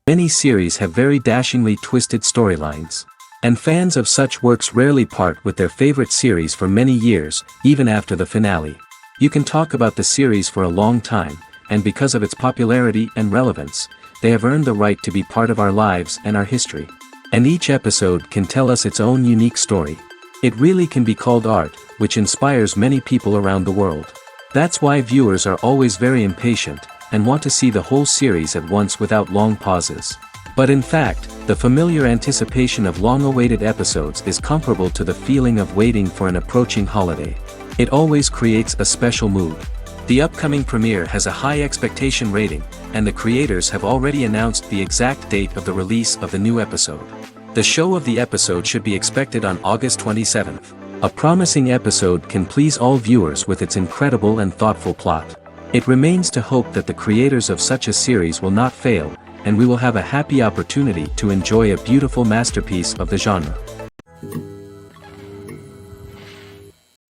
Many series have very dashingly twisted storylines. And fans of such works rarely part with their favorite series for many years, even after the finale. You can talk about the series for a long time, and because of its popularity and relevance, they have earned the right to be part of our lives and our history. And each episode can tell us its own unique story. It really can be called art, which inspires many people around the world. That's why viewers are always very impatient, and want to see the whole series at once without long pauses. But in fact, the familiar anticipation of long-awaited episodes is comparable to the feeling of waiting for an approaching holiday. It always creates a special mood. The upcoming premiere has a high expectation rating, and the creators have already announced the exact date of the release of the new episode. The show of the episode should be expected on August 27th. A promising episode can please all viewers with its incredible and thoughtful plot. It remains to hope that the creators of such a series will not fail, and we will have a happy opportunity to enjoy a beautiful masterpiece of the genre.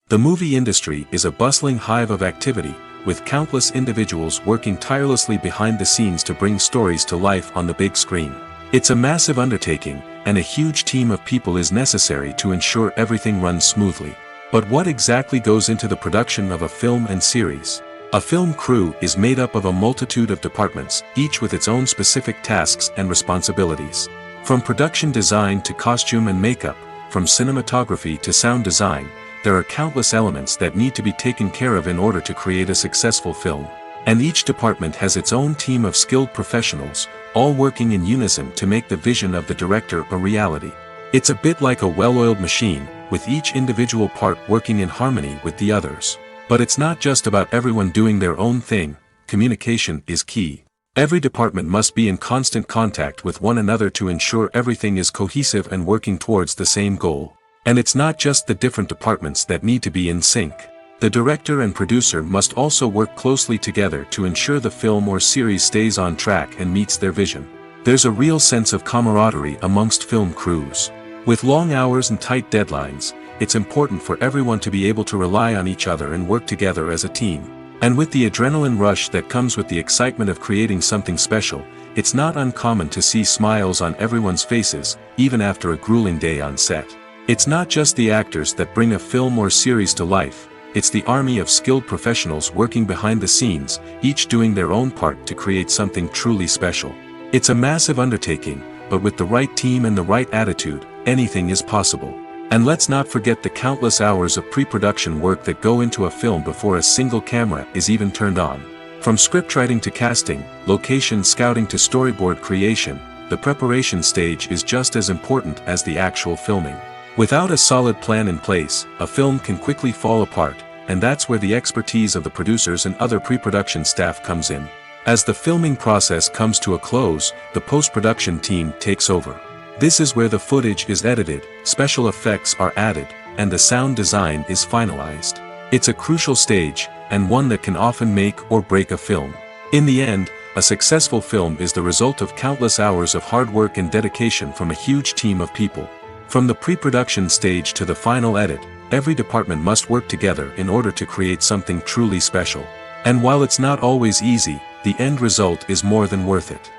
The movie industry is a bustling hive of activity, with countless individuals working tirelessly behind the scenes to bring stories to life on the big screen. It's a massive undertaking, and a huge team of people is necessary to ensure everything runs smoothly. But what exactly goes into the production of a film and series? A film crew is made up of a multitude of departments, each with its own specific tasks and responsibilities. From production design to costume and makeup, from cinematography to sound design, there are countless elements that need to be taken care of in order to create a successful film. And each department has its own team of skilled professionals, all working in unison to make the vision of the director a reality. It's a bit like a well-oiled machine, with each individual part working in harmony with the others. But it's not just about everyone doing their own thing. Communication is key. Every department must be in constant contact with one another to ensure everything is cohesive and working towards the same goal. And it's not just the different departments that need to be in sync. The director and producer must also work closely together to ensure the film or series stays on track and meets their vision. There's a real sense of camaraderie amongst film crews. With long hours and tight deadlines, it's important for everyone to be able to rely on each other and work together as a team. And with the adrenaline rush that comes with the excitement of creating something special, it's not uncommon to see smiles on everyone's faces, even after a grueling day on set. It's not just the actors that bring a film or series to life, it's the army of skilled professionals working behind the scenes, each doing their own part to create something truly special. It's a massive undertaking, but with the right team and the right attitude, anything is possible. And let's not forget the countless hours of pre-production work that go into a film before a single camera is even turned on. From scriptwriting to casting, location scouting to storyboard creation, the preparation stage is just as important as the actual filming. Without a solid plan in place, a film can quickly fall apart, and that's where the expertise of the producers and other pre-production staff comes in. As the filming process comes to a close, the post-production team takes over. This is where the footage is edited, special effects are added, and the sound design is finalized. It's a crucial stage, and one that can often make or break a film. In the end, a successful film is the result of countless hours of hard work and dedication from a huge team of people. From the pre-production stage to the final edit, every department must work together in order to create something truly special. And while it's not always easy, the end result is more than worth it.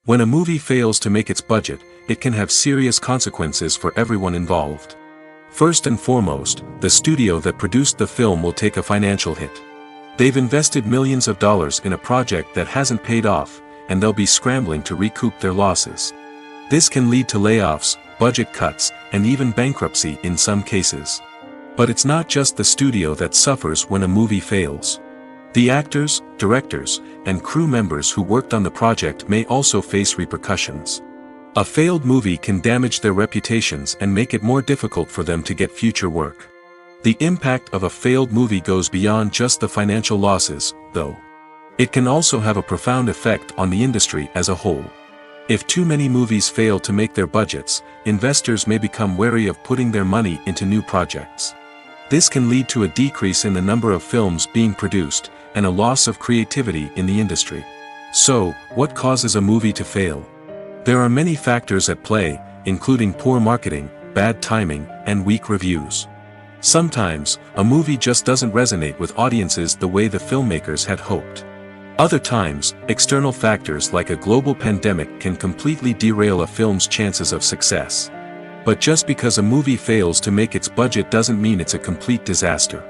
When a movie fails to make its budget, it can have serious consequences for everyone involved. First and foremost, the studio that produced the film will take a financial hit. They've invested millions of dollars in a project that hasn't paid off, and they'll be scrambling to recoup their losses. This can lead to layoffs, budget cuts, and even bankruptcy in some cases. But it's not just the studio that suffers when a movie fails. The actors, directors, and crew members who worked on the project may also face repercussions. A failed movie can damage their reputations and make it more difficult for them to get future work. The impact of a failed movie goes beyond just the financial losses, though. It can also have a profound effect on the industry as a whole. If too many movies fail to make their budgets, investors may become wary of putting their money into new projects. This can lead to a decrease in the number of films being produced, and a loss of creativity in the industry. So, what causes a movie to fail? There are many factors at play, including poor marketing, bad timing, and weak reviews. Sometimes, a movie just doesn't resonate with audiences the way the filmmakers had hoped. Other times, external factors like a global pandemic can completely derail a film's chances of success. But just because a movie fails to make its budget doesn't mean it's a complete disaster.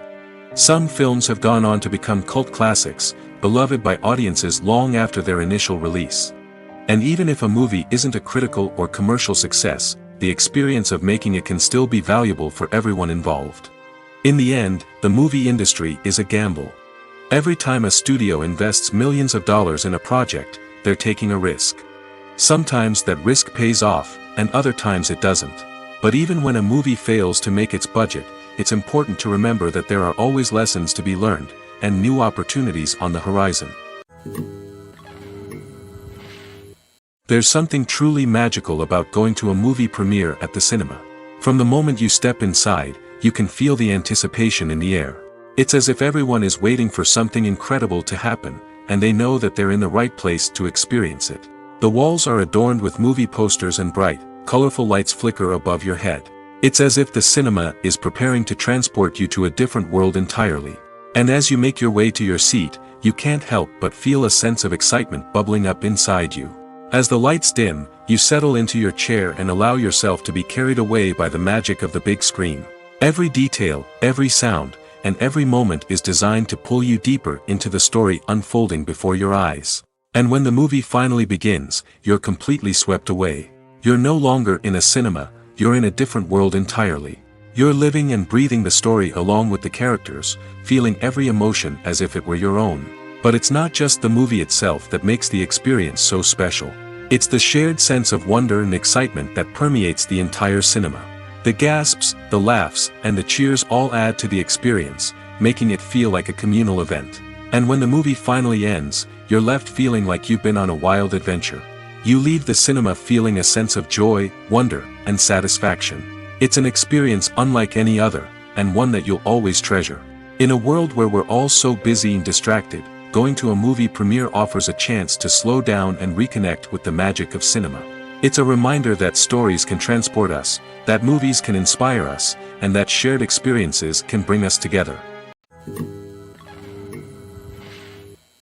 Some films have gone on to become cult classics, beloved by audiences long after their initial release. And even if a movie isn't a critical or commercial success, the experience of making it can still be valuable for everyone involved. In the end, the movie industry is a gamble. Every time a studio invests millions of dollars in a project, they're taking a risk. Sometimes that risk pays off, and other times it doesn't. But even when a movie fails to make its budget, it's important to remember that there are always lessons to be learned, and new opportunities on the horizon. There's something truly magical about going to a movie premiere at the cinema. From the moment you step inside, you can feel the anticipation in the air. It's as if everyone is waiting for something incredible to happen, and they know that they're in the right place to experience it. The walls are adorned with movie posters and bright, colorful lights flicker above your head. It's as if the cinema is preparing to transport you to a different world entirely. And as you make your way to your seat, you can't help but feel a sense of excitement bubbling up inside you. As the lights dim, you settle into your chair and allow yourself to be carried away by the magic of the big screen. Every detail, every sound, and every moment is designed to pull you deeper into the story unfolding before your eyes. And when the movie finally begins, you're completely swept away. You're no longer in a cinema, you're in a different world entirely. You're living and breathing the story along with the characters, feeling every emotion as if it were your own. But it's not just the movie itself that makes the experience so special. It's the shared sense of wonder and excitement that permeates the entire cinema. The gasps, the laughs, and the cheers all add to the experience, making it feel like a communal event. And when the movie finally ends, you're left feeling like you've been on a wild adventure. You leave the cinema feeling a sense of joy, wonder, and satisfaction. It's an experience unlike any other, and one that you'll always treasure. In a world where we're all so busy and distracted, going to a movie premiere offers a chance to slow down and reconnect with the magic of cinema. It's a reminder that stories can transport us, that movies can inspire us, and that shared experiences can bring us together.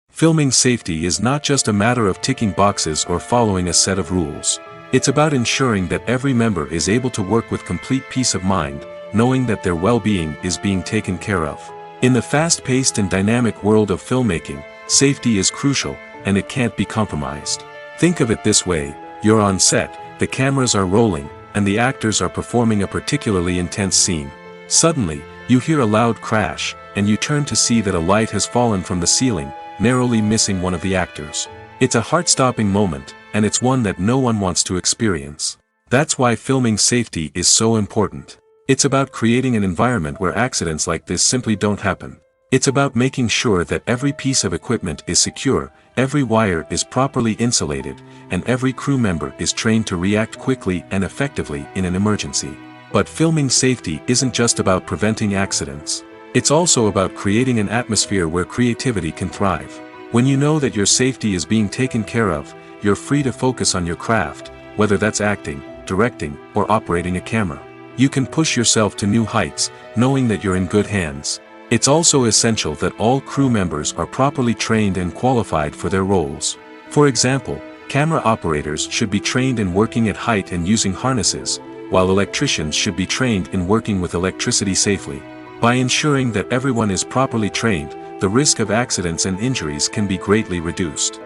Filming safety is not just a matter of ticking boxes or following a set of rules. It's about ensuring that every member is able to work with complete peace of mind, knowing that their well-being is being taken care of. In the fast-paced and dynamic world of filmmaking, safety is crucial, and it can't be compromised. Think of it this way: you're on set, the cameras are rolling, and the actors are performing a particularly intense scene. Suddenly, you hear a loud crash, and you turn to see that a light has fallen from the ceiling, narrowly missing one of the actors. It's a heart-stopping moment, and it's one that no one wants to experience. That's why filming safety is so important. It's about creating an environment where accidents like this simply don't happen. It's about making sure that every piece of equipment is secure, every wire is properly insulated, and every crew member is trained to react quickly and effectively in an emergency. But filming safety isn't just about preventing accidents. It's also about creating an atmosphere where creativity can thrive. When you know that your safety is being taken care of, you're free to focus on your craft, whether that's acting, directing, or operating a camera. You can push yourself to new heights, knowing that you're in good hands. It's also essential that all crew members are properly trained and qualified for their roles. For example, camera operators should be trained in working at height and using harnesses, while electricians should be trained in working with electricity safely. By ensuring that everyone is properly trained, the risk of accidents and injuries can be greatly reduced.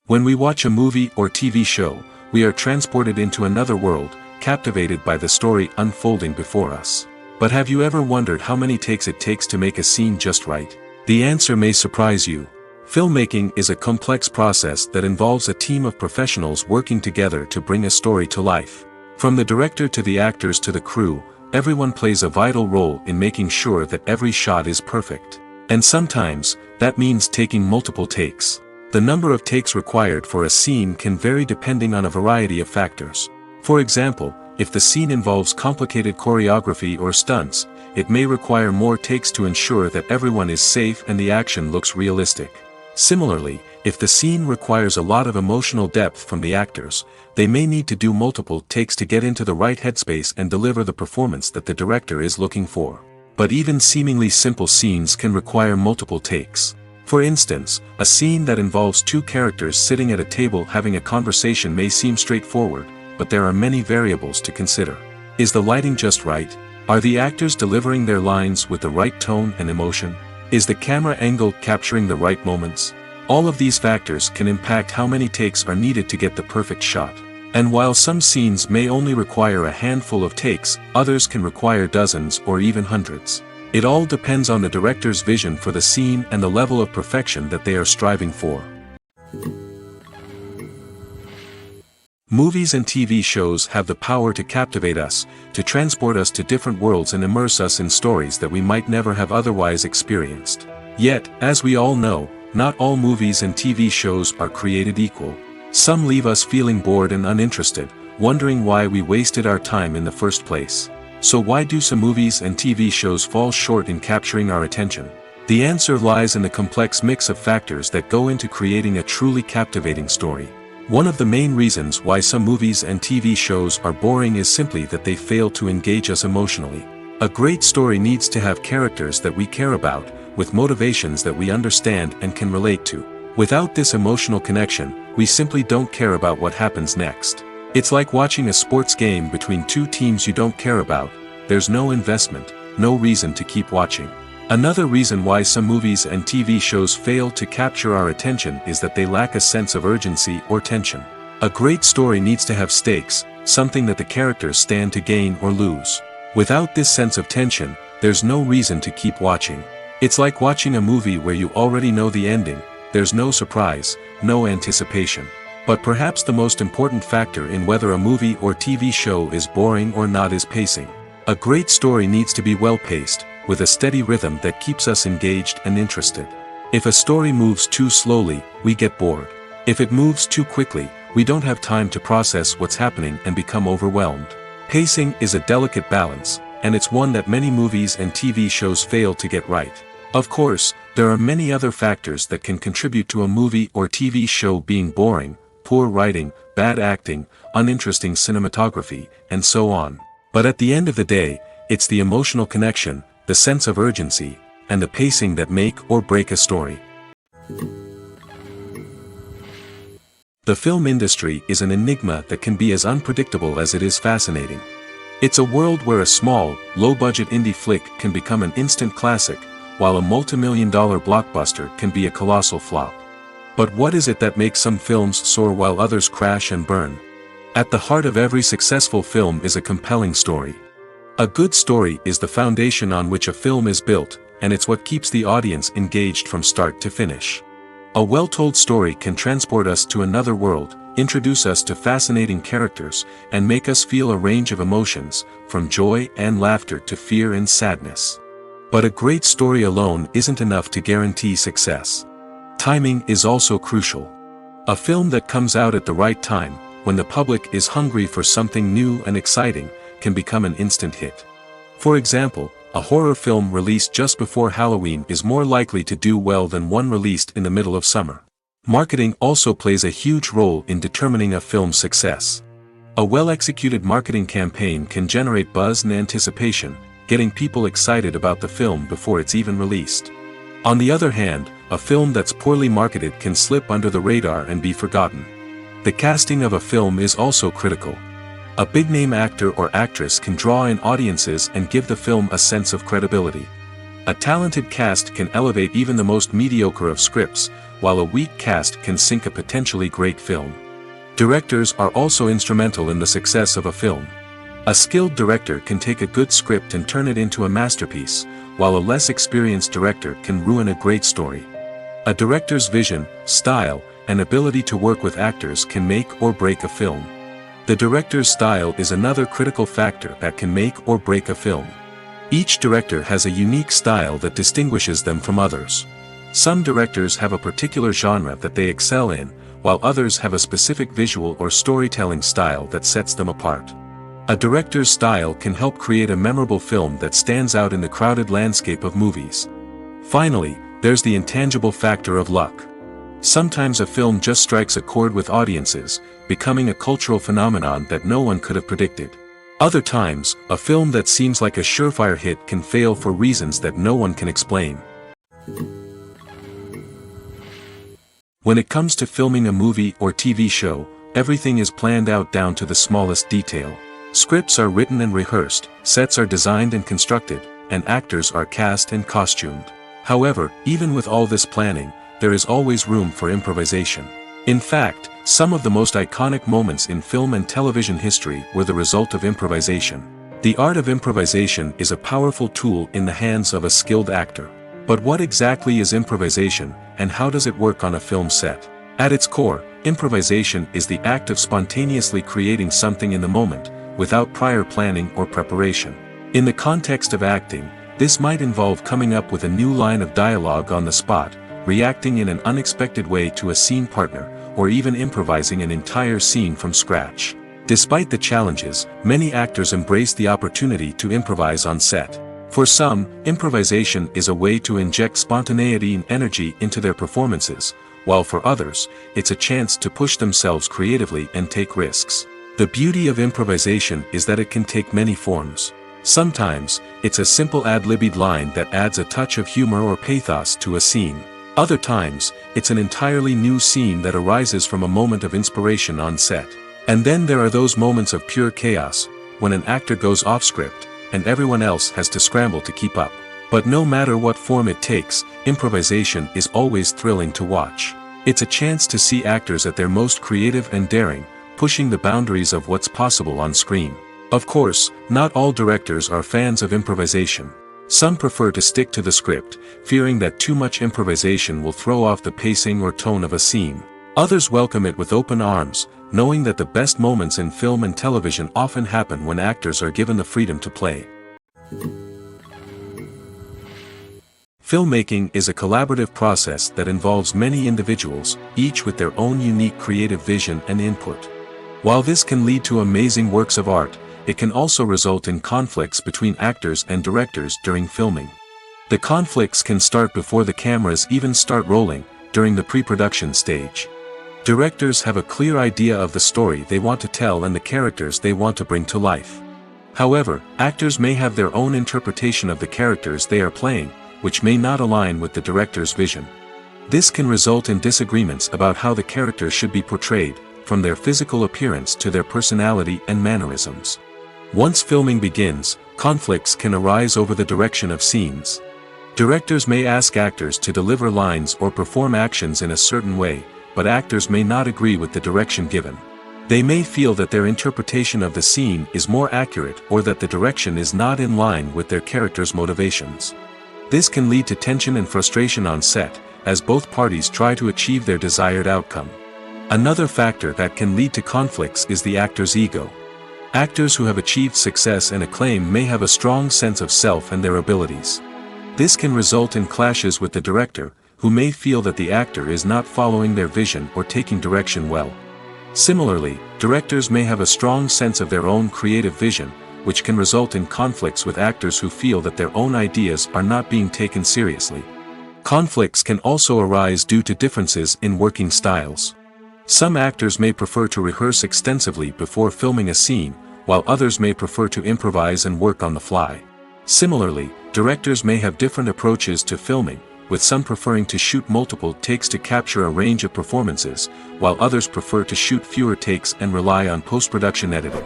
When we watch a movie or TV show, we are transported into another world, captivated by the story unfolding before us. But have you ever wondered how many takes it takes to make a scene just right? The answer may surprise you. Filmmaking is a complex process that involves a team of professionals working together to bring a story to life. From the director to the actors to the crew, everyone plays a vital role in making sure that every shot is perfect. And sometimes, that means taking multiple takes. The number of takes required for a scene can vary depending on a variety of factors. For example, if the scene involves complicated choreography or stunts, it may require more takes to ensure that everyone is safe and the action looks realistic. Similarly, if the scene requires a lot of emotional depth from the actors, they may need to do multiple takes to get into the right headspace and deliver the performance that the director is looking for. But even seemingly simple scenes can require multiple takes. For instance, a scene that involves two characters sitting at a table having a conversation may seem straightforward, but there are many variables to consider. Is the lighting just right? Are the actors delivering their lines with the right tone and emotion? Is the camera angle capturing the right moments? All of these factors can impact how many takes are needed to get the perfect shot. And while some scenes may only require a handful of takes, others can require dozens or even hundreds. It all depends on the director's vision for the scene and the level of perfection that they are striving for. Movies and TV shows have the power to captivate us, to transport us to different worlds and immerse us in stories that we might never have otherwise experienced. Yet, as we all know, not all movies and TV shows are created equal. Some leave us feeling bored and uninterested, wondering why we wasted our time in the first place. So why do some movies and TV shows fall short in capturing our attention? The answer lies in the complex mix of factors that go into creating a truly captivating story. One of the main reasons why some movies and TV shows are boring is simply that they fail to engage us emotionally. A great story needs to have characters that we care about, with motivations that we understand and can relate to. Without this emotional connection, we simply don't care about what happens next. It's like watching a sports game between two teams you don't care about. There's no investment, no reason to keep watching. Another reason why some movies and TV shows fail to capture our attention is that they lack a sense of urgency or tension. A great story needs to have stakes, something that the characters stand to gain or lose. Without this sense of tension, there's no reason to keep watching. It's like watching a movie where you already know the ending. There's no surprise, no anticipation. But perhaps the most important factor in whether a movie or TV show is boring or not is pacing. A great story needs to be well-paced, with a steady rhythm that keeps us engaged and interested. If a story moves too slowly, we get bored. If it moves too quickly, we don't have time to process what's happening and become overwhelmed. Pacing is a delicate balance, and it's one that many movies and TV shows fail to get right. Of course, there are many other factors that can contribute to a movie or TV show being boring: poor writing, bad acting, uninteresting cinematography, and so on. But at the end of the day, it's the emotional connection, the sense of urgency, and the pacing that make or break a story. The film industry is an enigma that can be as unpredictable as it is fascinating. It's a world where a small, low-budget indie flick can become an instant classic, while a multi-million-dollar blockbuster can be a colossal flop. But what is it that makes some films soar while others crash and burn? At the heart of every successful film is a compelling story. A good story is the foundation on which a film is built, and it's what keeps the audience engaged from start to finish. A well-told story can transport us to another world, introduce us to fascinating characters, and make us feel a range of emotions, from joy and laughter to fear and sadness. But a great story alone isn't enough to guarantee success. Timing is also crucial. A film that comes out at the right time, when the public is hungry for something new and exciting, can become an instant hit. For example, a horror film released just before Halloween is more likely to do well than one released in the middle of summer. Marketing also plays a huge role in determining a film's success. A well-executed marketing campaign can generate buzz and anticipation, getting people excited about the film before it's even released. On the other hand, a film that's poorly marketed can slip under the radar and be forgotten. The casting of a film is also critical. A big-name actor or actress can draw in audiences and give the film a sense of credibility. A talented cast can elevate even the most mediocre of scripts, while a weak cast can sink a potentially great film. Directors are also instrumental in the success of a film. A skilled director can take a good script and turn it into a masterpiece, while a less experienced director can ruin a great story. A director's vision, style, and ability to work with actors can make or break a film. The director's style is another critical factor that can make or break a film. Each director has a unique style that distinguishes them from others. Some directors have a particular genre that they excel in, while others have a specific visual or storytelling style that sets them apart. A director's style can help create a memorable film that stands out in the crowded landscape of movies. Finally, there's the intangible factor of luck. Sometimes a film just strikes a chord with audiences, becoming a cultural phenomenon that no one could have predicted. Other times, a film that seems like a surefire hit can fail for reasons that no one can explain. When it comes to filming a movie or TV show, everything is planned out down to the smallest detail. Scripts are written and rehearsed, sets are designed and constructed, and actors are cast and costumed. However, even with all this planning, there is always room for improvisation. In fact, some of the most iconic moments in film and television history were the result of improvisation. The art of improvisation is a powerful tool in the hands of a skilled actor. But what exactly is improvisation, and how does it work on a film set? At its core, improvisation is the act of spontaneously creating something in the moment, without prior planning or preparation. In the context of acting, this might involve coming up with a new line of dialogue on the spot, reacting in an unexpected way to a scene partner, or even improvising an entire scene from scratch. Despite the challenges, many actors embrace the opportunity to improvise on set. For some, improvisation is a way to inject spontaneity and energy into their performances, while for others, it's a chance to push themselves creatively and take risks. The beauty of improvisation is that it can take many forms. Sometimes, it's a simple ad-libbed line that adds a touch of humor or pathos to a scene. Other times, it's an entirely new scene that arises from a moment of inspiration on set. And then there are those moments of pure chaos, when an actor goes off script, and everyone else has to scramble to keep up. But no matter what form it takes, improvisation is always thrilling to watch. It's a chance to see actors at their most creative and daring, pushing the boundaries of what's possible on screen. Of course, not all directors are fans of improvisation. Some prefer to stick to the script, fearing that too much improvisation will throw off the pacing or tone of a scene. Others welcome it with open arms, knowing that the best moments in film and television often happen when actors are given the freedom to play. Filmmaking is a collaborative process that involves many individuals, each with their own unique creative vision and input. While this can lead to amazing works of art, it can also result in conflicts between actors and directors during filming. The conflicts can start before the cameras even start rolling, during the pre-production stage. Directors have a clear idea of the story they want to tell and the characters they want to bring to life. However, actors may have their own interpretation of the characters they are playing, which may not align with the director's vision. This can result in disagreements about how the characters should be portrayed, from their physical appearance to their personality and mannerisms. Once filming begins, conflicts can arise over the direction of scenes. Directors may ask actors to deliver lines or perform actions in a certain way, but actors may not agree with the direction given. They may feel that their interpretation of the scene is more accurate or that the direction is not in line with their character's motivations. This can lead to tension and frustration on set, as both parties try to achieve their desired outcome. Another factor that can lead to conflicts is the actor's ego. Actors who have achieved success and acclaim may have a strong sense of self and their abilities. This can result in clashes with the director, who may feel that the actor is not following their vision or taking direction well. Similarly, directors may have a strong sense of their own creative vision, which can result in conflicts with actors who feel that their own ideas are not being taken seriously. Conflicts can also arise due to differences in working styles. Some actors may prefer to rehearse extensively before filming a scene, while others may prefer to improvise and work on the fly. Similarly, directors may have different approaches to filming, with some preferring to shoot multiple takes to capture a range of performances, while others prefer to shoot fewer takes and rely on post-production editing.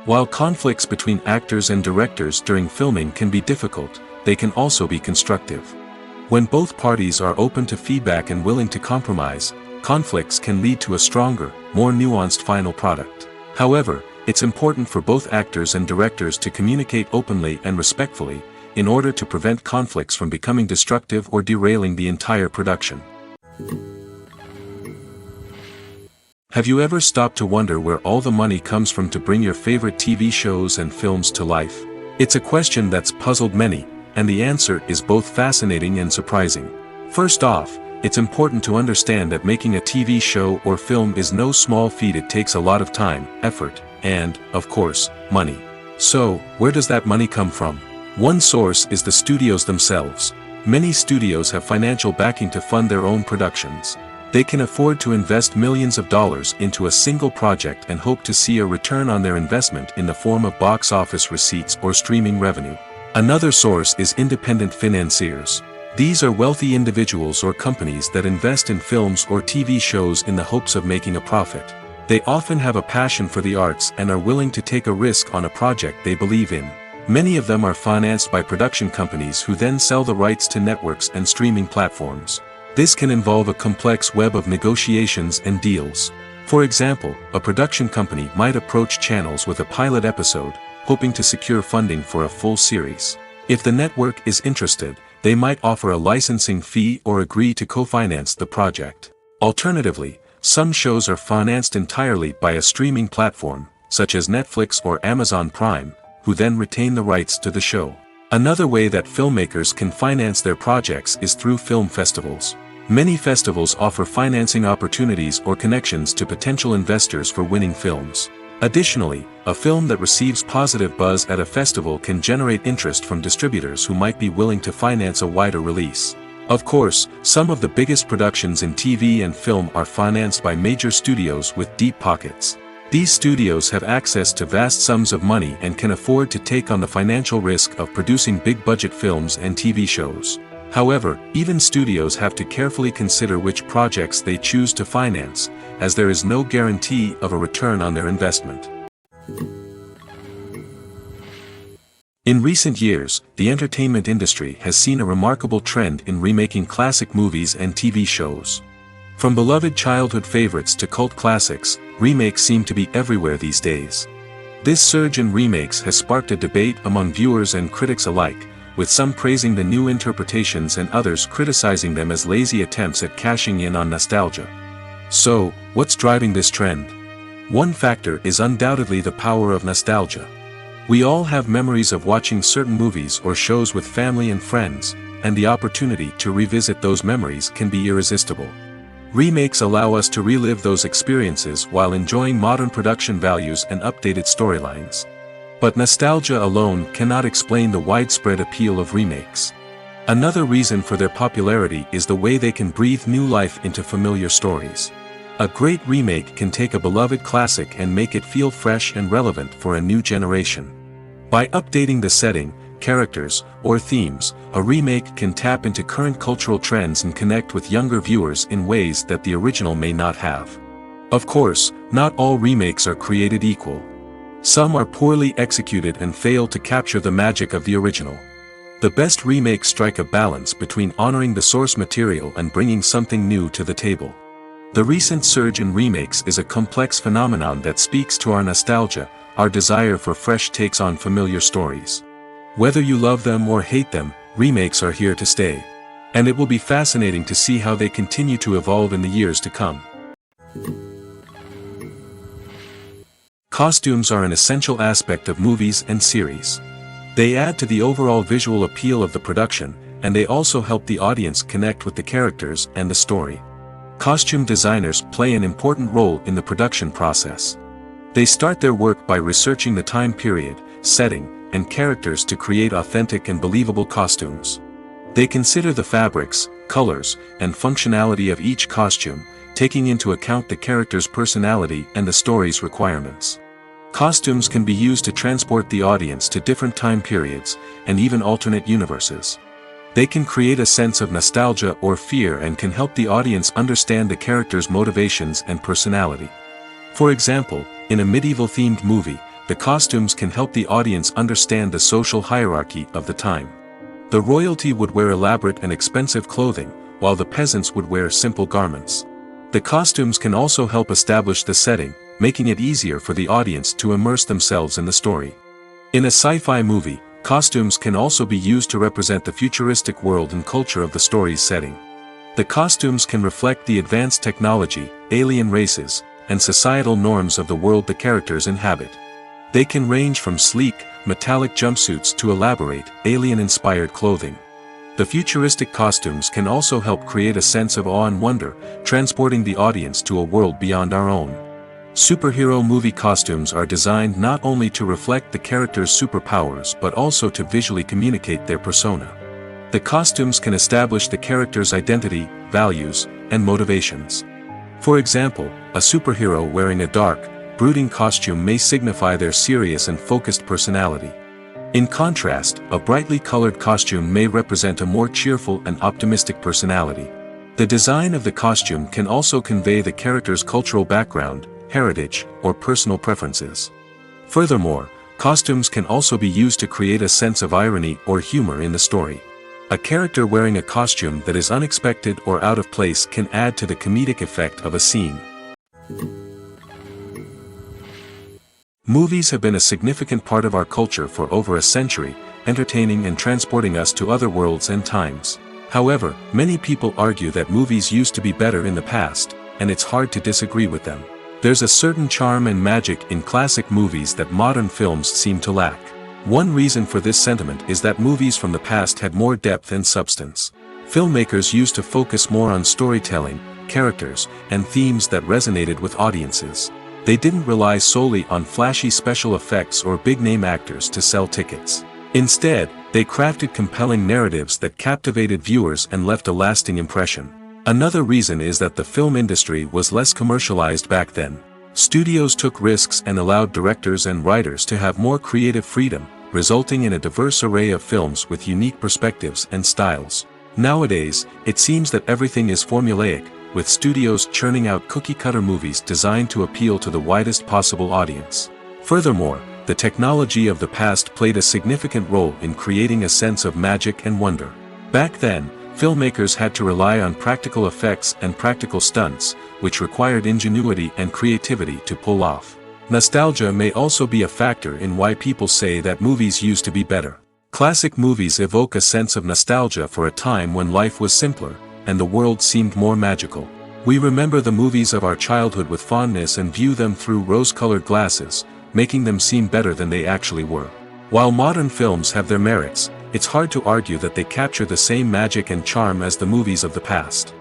While conflicts between actors and directors during filming can be difficult, they can also be constructive. When both parties are open to feedback and willing to compromise, conflicts can lead to a stronger, more nuanced final product. However, it's important for both actors and directors to communicate openly and respectfully, in order to prevent conflicts from becoming destructive or derailing the entire production. Have you ever stopped to wonder where all the money comes from to bring your favorite TV shows and films to life? It's a question that's puzzled many, and the answer is both fascinating and surprising. First off, it's important to understand that making a TV show or film is no small feat. It takes a lot of time, effort, and, of course, money. So, where does that money come from? One source is the studios themselves. Many studios have financial backing to fund their own productions. They can afford to invest millions of dollars into a single project and hope to see a return on their investment in the form of box office receipts or streaming revenue. Another source is independent financiers. These are wealthy individuals or companies that invest in films or TV shows in the hopes of making a profit. They often have a passion for the arts and are willing to take a risk on a project they believe in. Many of them are financed by production companies who then sell the rights to networks and streaming platforms. This can involve a complex web of negotiations and deals. For example, a production company might approach channels with a pilot episode, hoping to secure funding for a full series. If the network is interested, they might offer a licensing fee or agree to co-finance the project. Alternatively, some shows are financed entirely by a streaming platform, such as Netflix or Amazon Prime, who then retain the rights to the show. Another way that filmmakers can finance their projects is through film festivals. Many festivals offer financing opportunities or connections to potential investors for winning films. Additionally, a film that receives positive buzz at a festival can generate interest from distributors who might be willing to finance a wider release. Of course, some of the biggest productions in TV and film are financed by major studios with deep pockets. These studios have access to vast sums of money and can afford to take on the financial risk of producing big-budget films and TV shows. However, even studios have to carefully consider which projects they choose to finance, as there is no guarantee of a return on their investment. In recent years, the entertainment industry has seen a remarkable trend in remaking classic movies and TV shows. From beloved childhood favorites to cult classics, remakes seem to be everywhere these days. This surge in remakes has sparked a debate among viewers and critics alike, with some praising the new interpretations and others criticizing them as lazy attempts at cashing in on nostalgia. So, what's driving this trend? One factor is undoubtedly the power of nostalgia. We all have memories of watching certain movies or shows with family and friends, and the opportunity to revisit those memories can be irresistible. Remakes allow us to relive those experiences while enjoying modern production values and updated storylines. But nostalgia alone cannot explain the widespread appeal of remakes. Another reason for their popularity is the way they can breathe new life into familiar stories. A great remake can take a beloved classic and make it feel fresh and relevant for a new generation. By updating the setting, characters, or themes, a remake can tap into current cultural trends and connect with younger viewers in ways that the original may not have. Of course, not all remakes are created equal. Some are poorly executed and fail to capture the magic of the original. The best remakes strike a balance between honoring the source material and bringing something new to the table. The recent surge in remakes is a complex phenomenon that speaks to our nostalgia, our desire for fresh takes on familiar stories. Whether you love them or hate them, remakes are here to stay. And it will be fascinating to see how they continue to evolve in the years to come. Costumes are an essential aspect of movies and series. They add to the overall visual appeal of the production, and they also help the audience connect with the characters and the story. Costume designers play an important role in the production process. They start their work by researching the time period, setting, and characters to create authentic and believable costumes. They consider the fabrics, colors, and functionality of each costume, taking into account the character's personality and the story's requirements. Costumes can be used to transport the audience to different time periods, and even alternate universes. They can create a sense of nostalgia or fear and can help the audience understand the character's motivations and personality. For example, in a medieval-themed movie, the costumes can help the audience understand the social hierarchy of the time. The royalty would wear elaborate and expensive clothing, while the peasants would wear simple garments. The costumes can also help establish the setting, making it easier for the audience to immerse themselves in the story. In a sci-fi movie, costumes can also be used to represent the futuristic world and culture of the story's setting. The costumes can reflect the advanced technology, alien races, and societal norms of the world the characters inhabit. They can range from sleek, metallic jumpsuits to elaborate, alien-inspired clothing. The futuristic costumes can also help create a sense of awe and wonder, transporting the audience to a world beyond our own. Superhero movie costumes are designed not only to reflect the character's superpowers but also to visually communicate their persona. The costumes can establish the character's identity, values, and motivations. For example, a superhero wearing a dark, brooding costume may signify their serious and focused personality. In contrast, a brightly colored costume may represent a more cheerful and optimistic personality. The design of the costume can also convey the character's cultural background, heritage, or personal preferences. Furthermore, costumes can also be used to create a sense of irony or humor in the story. A character wearing a costume that is unexpected or out of place can add to the comedic effect of a scene. Movies have been a significant part of our culture for over a century, entertaining and transporting us to other worlds and times. However, many people argue that movies used to be better in the past, and it's hard to disagree with them. There's a certain charm and magic in classic movies that modern films seem to lack. One reason for this sentiment is that movies from the past had more depth and substance. Filmmakers used to focus more on storytelling, characters, and themes that resonated with audiences. They didn't rely solely on flashy special effects or big-name actors to sell tickets. Instead, they crafted compelling narratives that captivated viewers and left a lasting impression. Another reason is that the film industry was less commercialized back then. Studios took risks and allowed directors and writers to have more creative freedom, resulting in a diverse array of films with unique perspectives and styles. Nowadays, it seems that everything is formulaic, with studios churning out cookie-cutter movies designed to appeal to the widest possible audience. Furthermore, the technology of the past played a significant role in creating a sense of magic and wonder. Back then, filmmakers had to rely on practical effects and practical stunts, which required ingenuity and creativity to pull off. Nostalgia may also be a factor in why people say that movies used to be better. Classic movies evoke a sense of nostalgia for a time when life was simpler, and the world seemed more magical. We remember the movies of our childhood with fondness and view them through rose-colored glasses, making them seem better than they actually were. While modern films have their merits, it's hard to argue that they capture the same magic and charm as the movies of the past.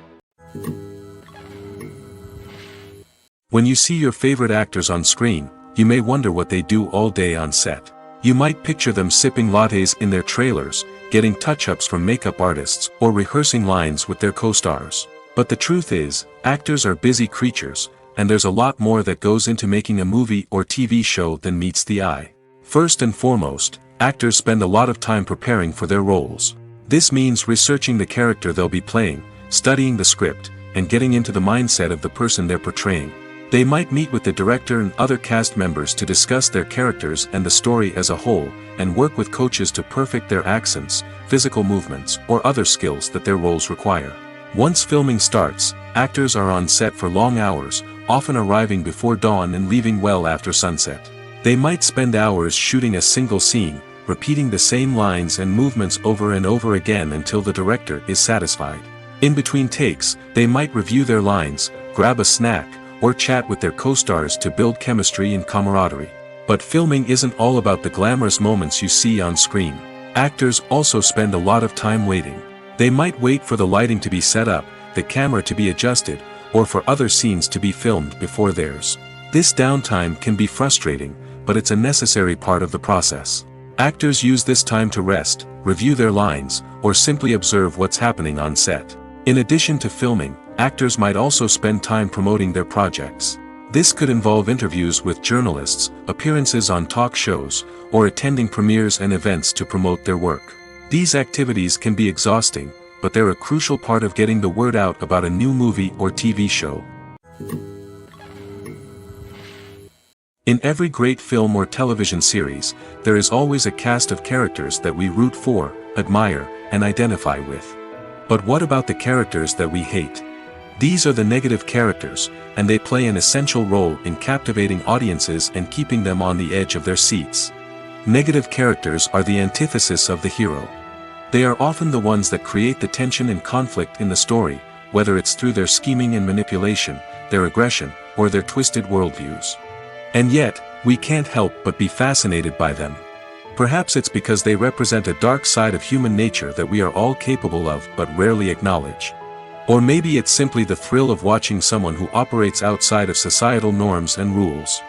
When you see your favorite actors on screen, you may wonder what they do all day on set. You might picture them sipping lattes in their trailers, getting touch-ups from makeup artists, or rehearsing lines with their co-stars. But the truth is, actors are busy creatures, and there's a lot more that goes into making a movie or TV show than meets the eye. First and foremost, actors spend a lot of time preparing for their roles. This means researching the character they'll be playing, studying the script, and getting into the mindset of the person they're portraying. They might meet with the director and other cast members to discuss their characters and the story as a whole, and work with coaches to perfect their accents, physical movements, or other skills that their roles require. Once filming starts, actors are on set for long hours, often arriving before dawn and leaving well after sunset. They might spend hours shooting a single scene, repeating the same lines and movements over and over again until the director is satisfied. In between takes, they might review their lines, grab a snack, or chat with their co-stars to build chemistry and camaraderie. But filming isn't all about the glamorous moments you see on screen. Actors also spend a lot of time waiting. They might wait for the lighting to be set up, the camera to be adjusted, or for other scenes to be filmed before theirs. This downtime can be frustrating, but it's a necessary part of the process. Actors use this time to rest, review their lines, or simply observe what's happening on set. In addition to filming, actors might also spend time promoting their projects. This could involve interviews with journalists, appearances on talk shows, or attending premieres and events to promote their work. These activities can be exhausting, but they're a crucial part of getting the word out about a new movie or TV show. In every great film or television series, there is always a cast of characters that we root for, admire, and identify with. But what about the characters that we hate? These are the negative characters, and they play an essential role in captivating audiences and keeping them on the edge of their seats. Negative characters are the antithesis of the hero. They are often the ones that create the tension and conflict in the story, whether it's through their scheming and manipulation, their aggression, or their twisted worldviews. And yet, we can't help but be fascinated by them. Perhaps it's because they represent a dark side of human nature that we are all capable of but rarely acknowledge. Or maybe it's simply the thrill of watching someone who operates outside of societal norms and rules.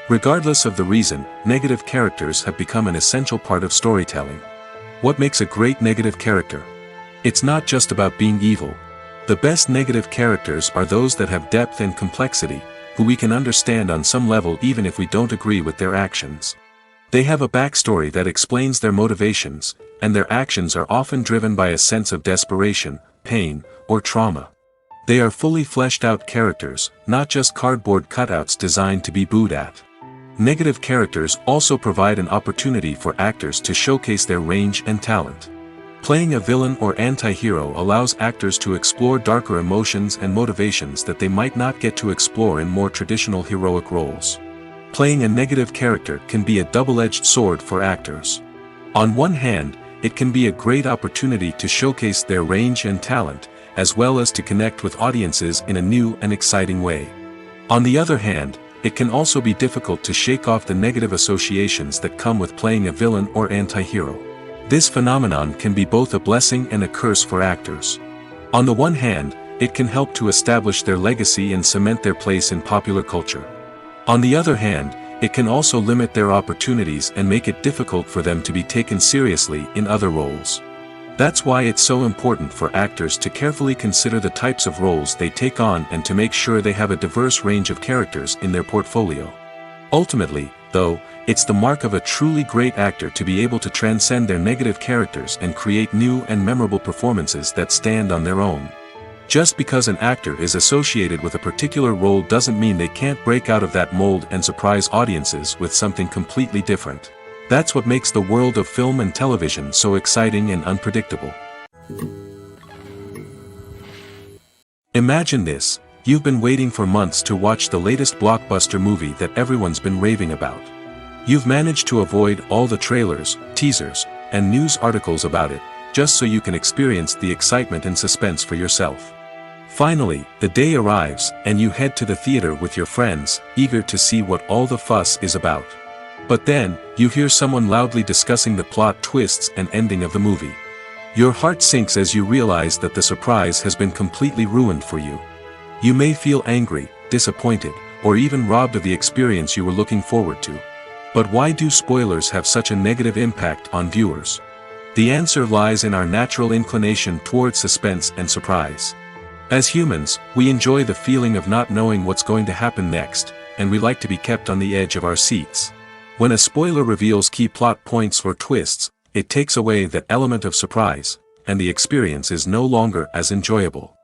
Regardless of the reason, negative characters have become an essential part of storytelling. What makes a great negative character? It's not just about being evil. The best negative characters are those that have depth and complexity, who we can understand on some level even if we don't agree with their actions. They have a backstory that explains their motivations, and their actions are often driven by a sense of desperation, pain, or trauma. They are fully fleshed out characters, not just cardboard cutouts designed to be booed at. Negative characters also provide an opportunity for actors to showcase their range and talent. Playing a villain or anti-hero allows actors to explore darker emotions and motivations that they might not get to explore in more traditional heroic roles. Playing a negative character can be a double-edged sword for actors. On one hand, it can be a great opportunity to showcase their range and talent, as well as to connect with audiences in a new and exciting way. On the other hand, it can also be difficult to shake off the negative associations that come with playing a villain or anti-hero. This phenomenon can be both a blessing and a curse for actors. On the one hand, it can help to establish their legacy and cement their place in popular culture. On the other hand, it can also limit their opportunities and make it difficult for them to be taken seriously in other roles. That's why it's so important for actors to carefully consider the types of roles they take on and to make sure they have a diverse range of characters in their portfolio. Ultimately, though, it's the mark of a truly great actor to be able to transcend their negative characters and create new and memorable performances that stand on their own. Just because an actor is associated with a particular role doesn't mean they can't break out of that mold and surprise audiences with something completely different. That's what makes the world of film and television so exciting and unpredictable. Imagine this: you've been waiting for months to watch the latest blockbuster movie that everyone's been raving about. You've managed to avoid all the trailers, teasers, and news articles about it, just so you can experience the excitement and suspense for yourself. Finally, the day arrives, and you head to the theater with your friends, eager to see what all the fuss is about. But then, you hear someone loudly discussing the plot twists and ending of the movie. Your heart sinks as you realize that the surprise has been completely ruined for you. You may feel angry, disappointed, or even robbed of the experience you were looking forward to. But why do spoilers have such a negative impact on viewers? The answer lies in our natural inclination toward suspense and surprise. As humans, we enjoy the feeling of not knowing what's going to happen next, and we like to be kept on the edge of our seats. When a spoiler reveals key plot points or twists, it takes away that element of surprise, and the experience is no longer as enjoyable.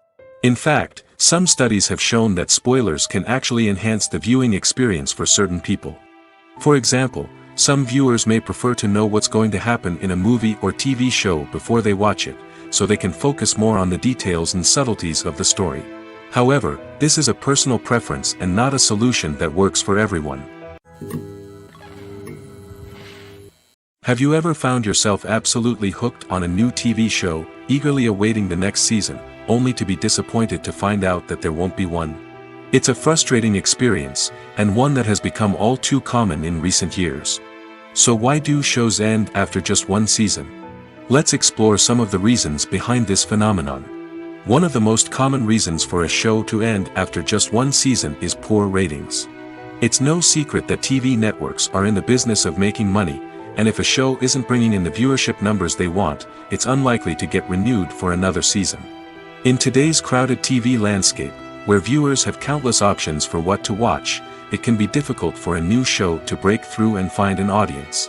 In fact, some studies have shown that spoilers can actually enhance the viewing experience for certain people. For example, some viewers may prefer to know what's going to happen in a movie or TV show before they watch it, so they can focus more on the details and subtleties of the story. However, this is a personal preference and not a solution that works for everyone. Have you ever found yourself absolutely hooked on a new TV show, eagerly awaiting the next season, only to be disappointed to find out that there won't be one? It's a frustrating experience, and one that has become all too common in recent years. So why do shows end after just one season? Let's explore some of the reasons behind this phenomenon. One of the most common reasons for a show to end after just one season is poor ratings. It's no secret that TV networks are in the business of making money, and if a show isn't bringing in the viewership numbers they want, it's unlikely to get renewed for another season. In today's crowded TV landscape, where viewers have countless options for what to watch, it can be difficult for a new show to break through and find an audience.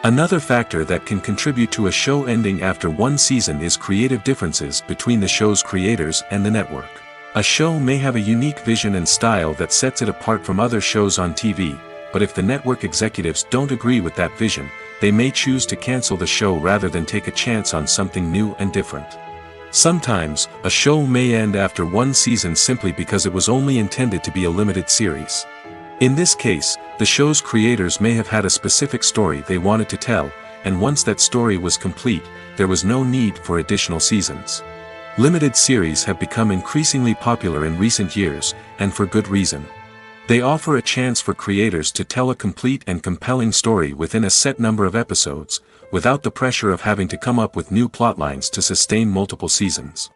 Another factor that can contribute to a show ending after one season is creative differences between the show's creators and the network. A show may have a unique vision and style that sets it apart from other shows on TV, but if the network executives don't agree with that vision, they may choose to cancel the show rather than take a chance on something new and different. Sometimes, a show may end after one season simply because it was only intended to be a limited series. In this case, the show's creators may have had a specific story they wanted to tell, and once that story was complete, there was no need for additional seasons. Limited series have become increasingly popular in recent years, and for good reason. They offer a chance for creators to tell a complete and compelling story within a set number of episodes, without the pressure of having to come up with new plotlines to sustain multiple seasons.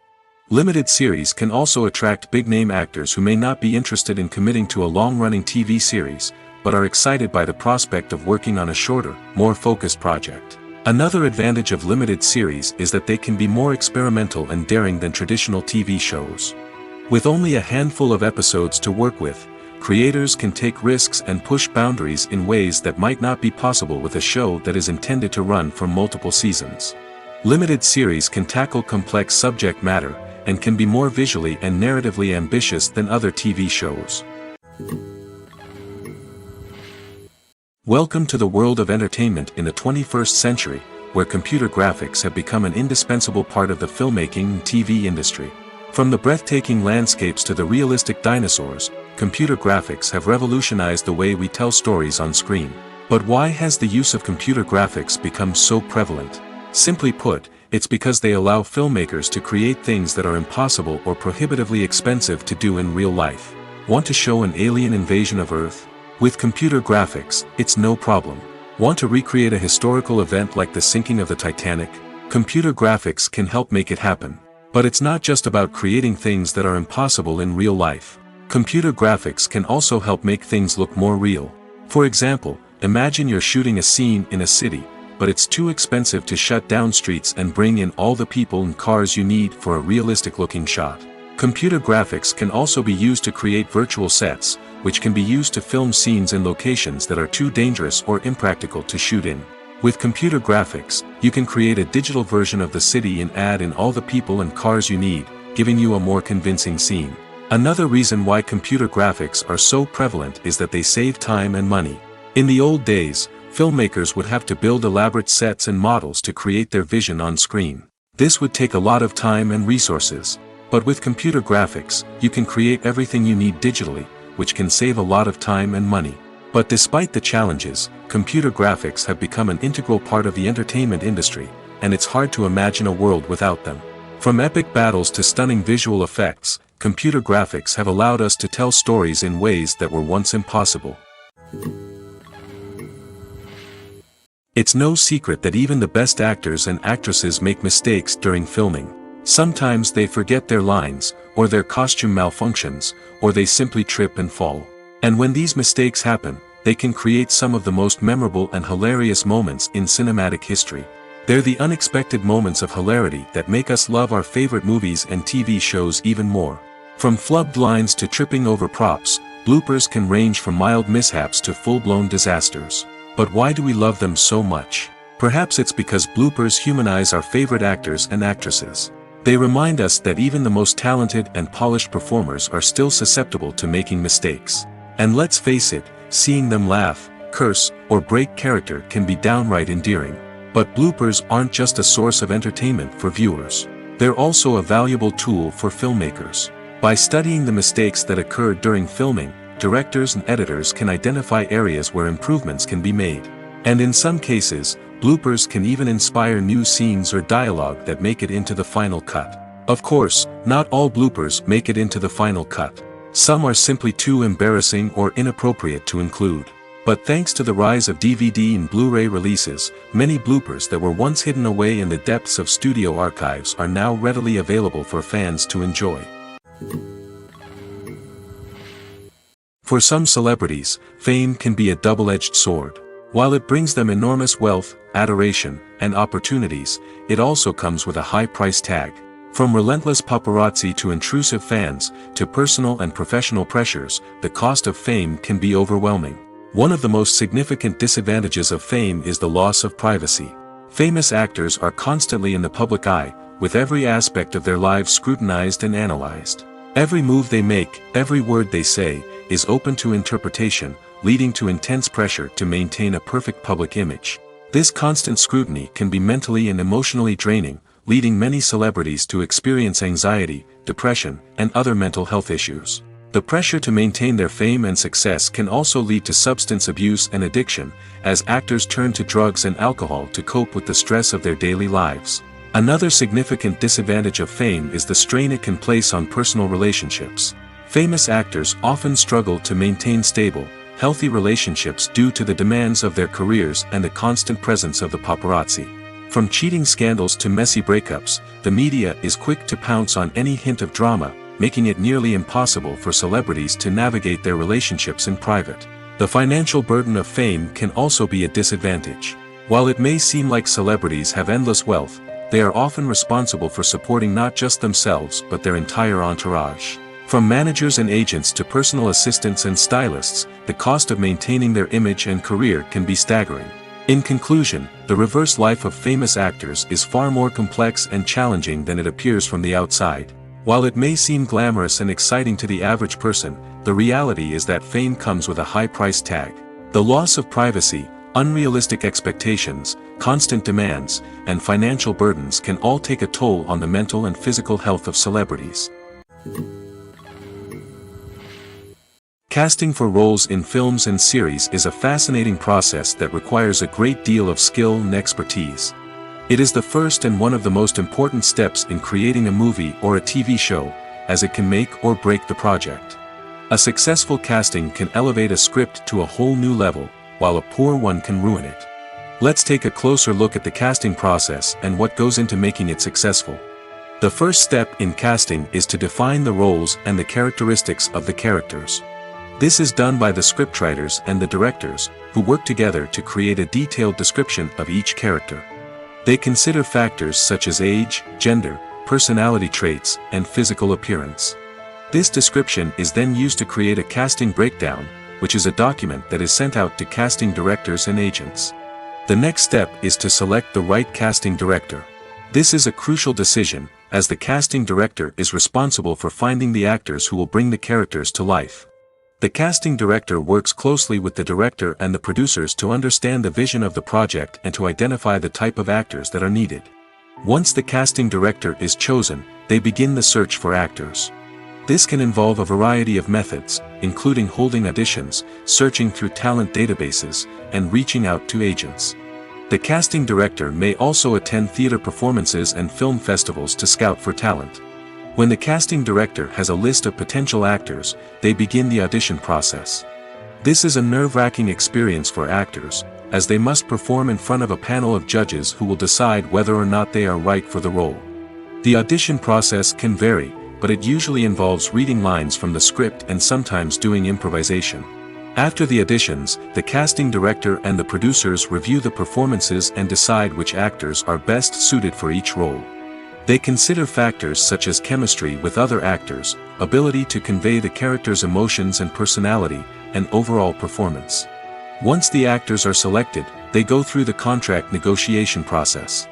Limited series can also attract big-name actors who may not be interested in committing to a long-running TV series, but are excited by the prospect of working on a shorter, more focused project. Another advantage of limited series is that they can be more experimental and daring than traditional TV shows. With only a handful of episodes to work with, creators can take risks and push boundaries in ways that might not be possible with a show that is intended to run for multiple seasons. Limited series can tackle complex subject matter, and can be more visually and narratively ambitious than other TV shows. Welcome to the world of entertainment in the 21st century, where computer graphics have become an indispensable part of the filmmaking and TV industry. From the breathtaking landscapes to the realistic dinosaurs, computer graphics have revolutionized the way we tell stories on screen. But why has the use of computer graphics become so prevalent? Simply put, it's because they allow filmmakers to create things that are impossible or prohibitively expensive to do in real life. Want to show an alien invasion of Earth? With computer graphics, it's no problem. Want to recreate a historical event like the sinking of the Titanic? Computer graphics can help make it happen. But it's not just about creating things that are impossible in real life. Computer graphics can also help make things look more real. For example, imagine you're shooting a scene in a city, but it's too expensive to shut down streets and bring in all the people and cars you need for a realistic-looking shot. Computer graphics can also be used to create virtual sets, which can be used to film scenes in locations that are too dangerous or impractical to shoot in. With computer graphics, you can create a digital version of the city and add in all the people and cars you need, giving you a more convincing scene. Another reason why computer graphics are so prevalent is that they save time and money. In the old days, filmmakers would have to build elaborate sets and models to create their vision on screen. This would take a lot of time and resources. But with computer graphics, you can create everything you need digitally, which can save a lot of time and money. But despite the challenges, computer graphics have become an integral part of the entertainment industry, and it's hard to imagine a world without them. From epic battles to stunning visual effects, computer graphics have allowed us to tell stories in ways that were once impossible. It's no secret that even the best actors and actresses make mistakes during filming. Sometimes they forget their lines, or their costume malfunctions, or they simply trip and fall. And when these mistakes happen, they can create some of the most memorable and hilarious moments in cinematic history. They're the unexpected moments of hilarity that make us love our favorite movies and TV shows even more. From flubbed lines to tripping over props, bloopers can range from mild mishaps to full-blown disasters. But why do we love them so much? Perhaps it's because bloopers humanize our favorite actors and actresses. They remind us that even the most talented and polished performers are still susceptible to making mistakes. And let's face it, seeing them laugh, curse, or break character can be downright endearing. But bloopers aren't just a source of entertainment for viewers. They're also a valuable tool for filmmakers. By studying the mistakes that occurred during filming, directors and editors can identify areas where improvements can be made. And in some cases, bloopers can even inspire new scenes or dialogue that make it into the final cut. Of course, not all bloopers make it into the final cut. Some are simply too embarrassing or inappropriate to include. But thanks to the rise of DVD and Blu-ray releases, many bloopers that were once hidden away in the depths of studio archives are now readily available for fans to enjoy. For some celebrities, fame can be a double-edged sword. While it brings them enormous wealth, adoration, and opportunities, it also comes with a high price tag. From relentless paparazzi to intrusive fans, to personal and professional pressures, the cost of fame can be overwhelming. One of the most significant disadvantages of fame is the loss of privacy. Famous actors are constantly in the public eye, with every aspect of their lives scrutinized and analyzed. Every move they make, every word they say, is open to interpretation, leading to intense pressure to maintain a perfect public image. This constant scrutiny can be mentally and emotionally draining, leading many celebrities to experience anxiety, depression, and other mental health issues. The pressure to maintain their fame and success can also lead to substance abuse and addiction, as actors turn to drugs and alcohol to cope with the stress of their daily lives. Another significant disadvantage of fame is the strain it can place on personal relationships. Famous actors often struggle to maintain stable, healthy relationships due to the demands of their careers and the constant presence of the paparazzi. From cheating scandals to messy breakups, the media is quick to pounce on any hint of drama, making it nearly impossible for celebrities to navigate their relationships in private. The financial burden of fame can also be a disadvantage. While it may seem like celebrities have endless wealth, they are often responsible for supporting not just themselves but their entire entourage. From managers and agents to personal assistants and stylists, the cost of maintaining their image and career can be staggering. In conclusion, the reverse life of famous actors is far more complex and challenging than it appears from the outside. While it may seem glamorous and exciting to the average person, the reality is that fame comes with a high price tag. The loss of privacy, unrealistic expectations, constant demands, and financial burdens can all take a toll on the mental and physical health of celebrities. Casting for roles in films and series is a fascinating process that requires a great deal of skill and expertise. It is the first and one of the most important steps in creating a movie or a TV show, as it can make or break the project. A successful casting can elevate a script to a whole new level, while a poor one can ruin it. Let's take a closer look at the casting process and what goes into making it successful. The first step in casting is to define the roles and the characteristics of the characters. This is done by the scriptwriters and the directors, who work together to create a detailed description of each character. They consider factors such as age, gender, personality traits, and physical appearance. This description is then used to create a casting breakdown, which is a document that is sent out to casting directors and agents. The next step is to select the right casting director. This is a crucial decision, as the casting director is responsible for finding the actors who will bring the characters to life. The casting director works closely with the director and the producers to understand the vision of the project and to identify the type of actors that are needed. Once the casting director is chosen, they begin the search for actors. This can involve a variety of methods, including holding auditions, searching through talent databases, and reaching out to agents. The casting director may also attend theater performances and film festivals to scout for talent. When the casting director has a list of potential actors, they begin the audition process. This is a nerve-wracking experience for actors, as they must perform in front of a panel of judges who will decide whether or not they are right for the role. The audition process can vary, but it usually involves reading lines from the script and sometimes doing improvisation. After the auditions, the casting director and the producers review the performances and decide which actors are best suited for each role. They consider factors such as chemistry with other actors, ability to convey the character's emotions and personality, and overall performance. Once the actors are selected, they go through the contract negotiation process.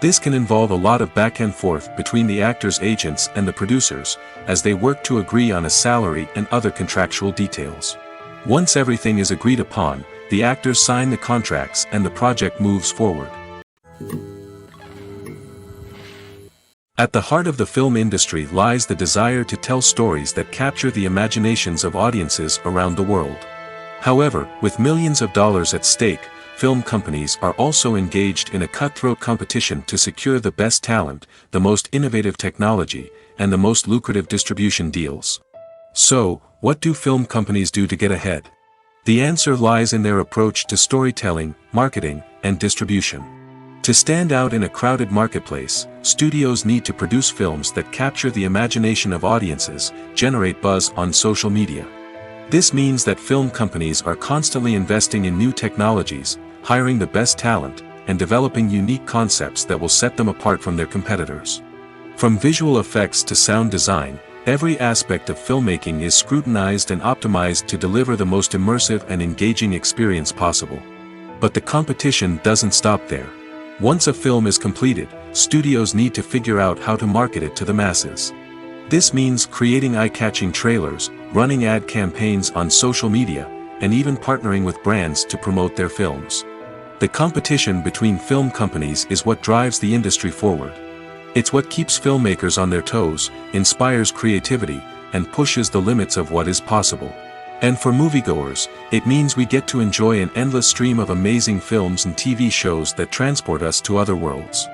This can involve a lot of back and forth between the actors' agents and the producers, as they work to agree on a salary and other contractual details. Once everything is agreed upon, the actors sign the contracts and the project moves forward. At the heart of the film industry lies the desire to tell stories that capture the imaginations of audiences around the world. However, with millions of dollars at stake, film companies are also engaged in a cutthroat competition to secure the best talent, the most innovative technology, and the most lucrative distribution deals. So, what do film companies do to get ahead? The answer lies in their approach to storytelling, marketing, and distribution. To stand out in a crowded marketplace, studios need to produce films that capture the imagination of audiences, generate buzz on social media. This means that film companies are constantly investing in new technologies, hiring the best talent, and developing unique concepts that will set them apart from their competitors. From visual effects to sound design, every aspect of filmmaking is scrutinized and optimized to deliver the most immersive and engaging experience possible. But the competition doesn't stop there. Once a film is completed, studios need to figure out how to market it to the masses. This means creating eye-catching trailers, running ad campaigns on social media, and even partnering with brands to promote their films. The competition between film companies is what drives the industry forward. It's what keeps filmmakers on their toes, inspires creativity, and pushes the limits of what is possible. And for moviegoers, it means we get to enjoy an endless stream of amazing films and TV shows that transport us to other worlds.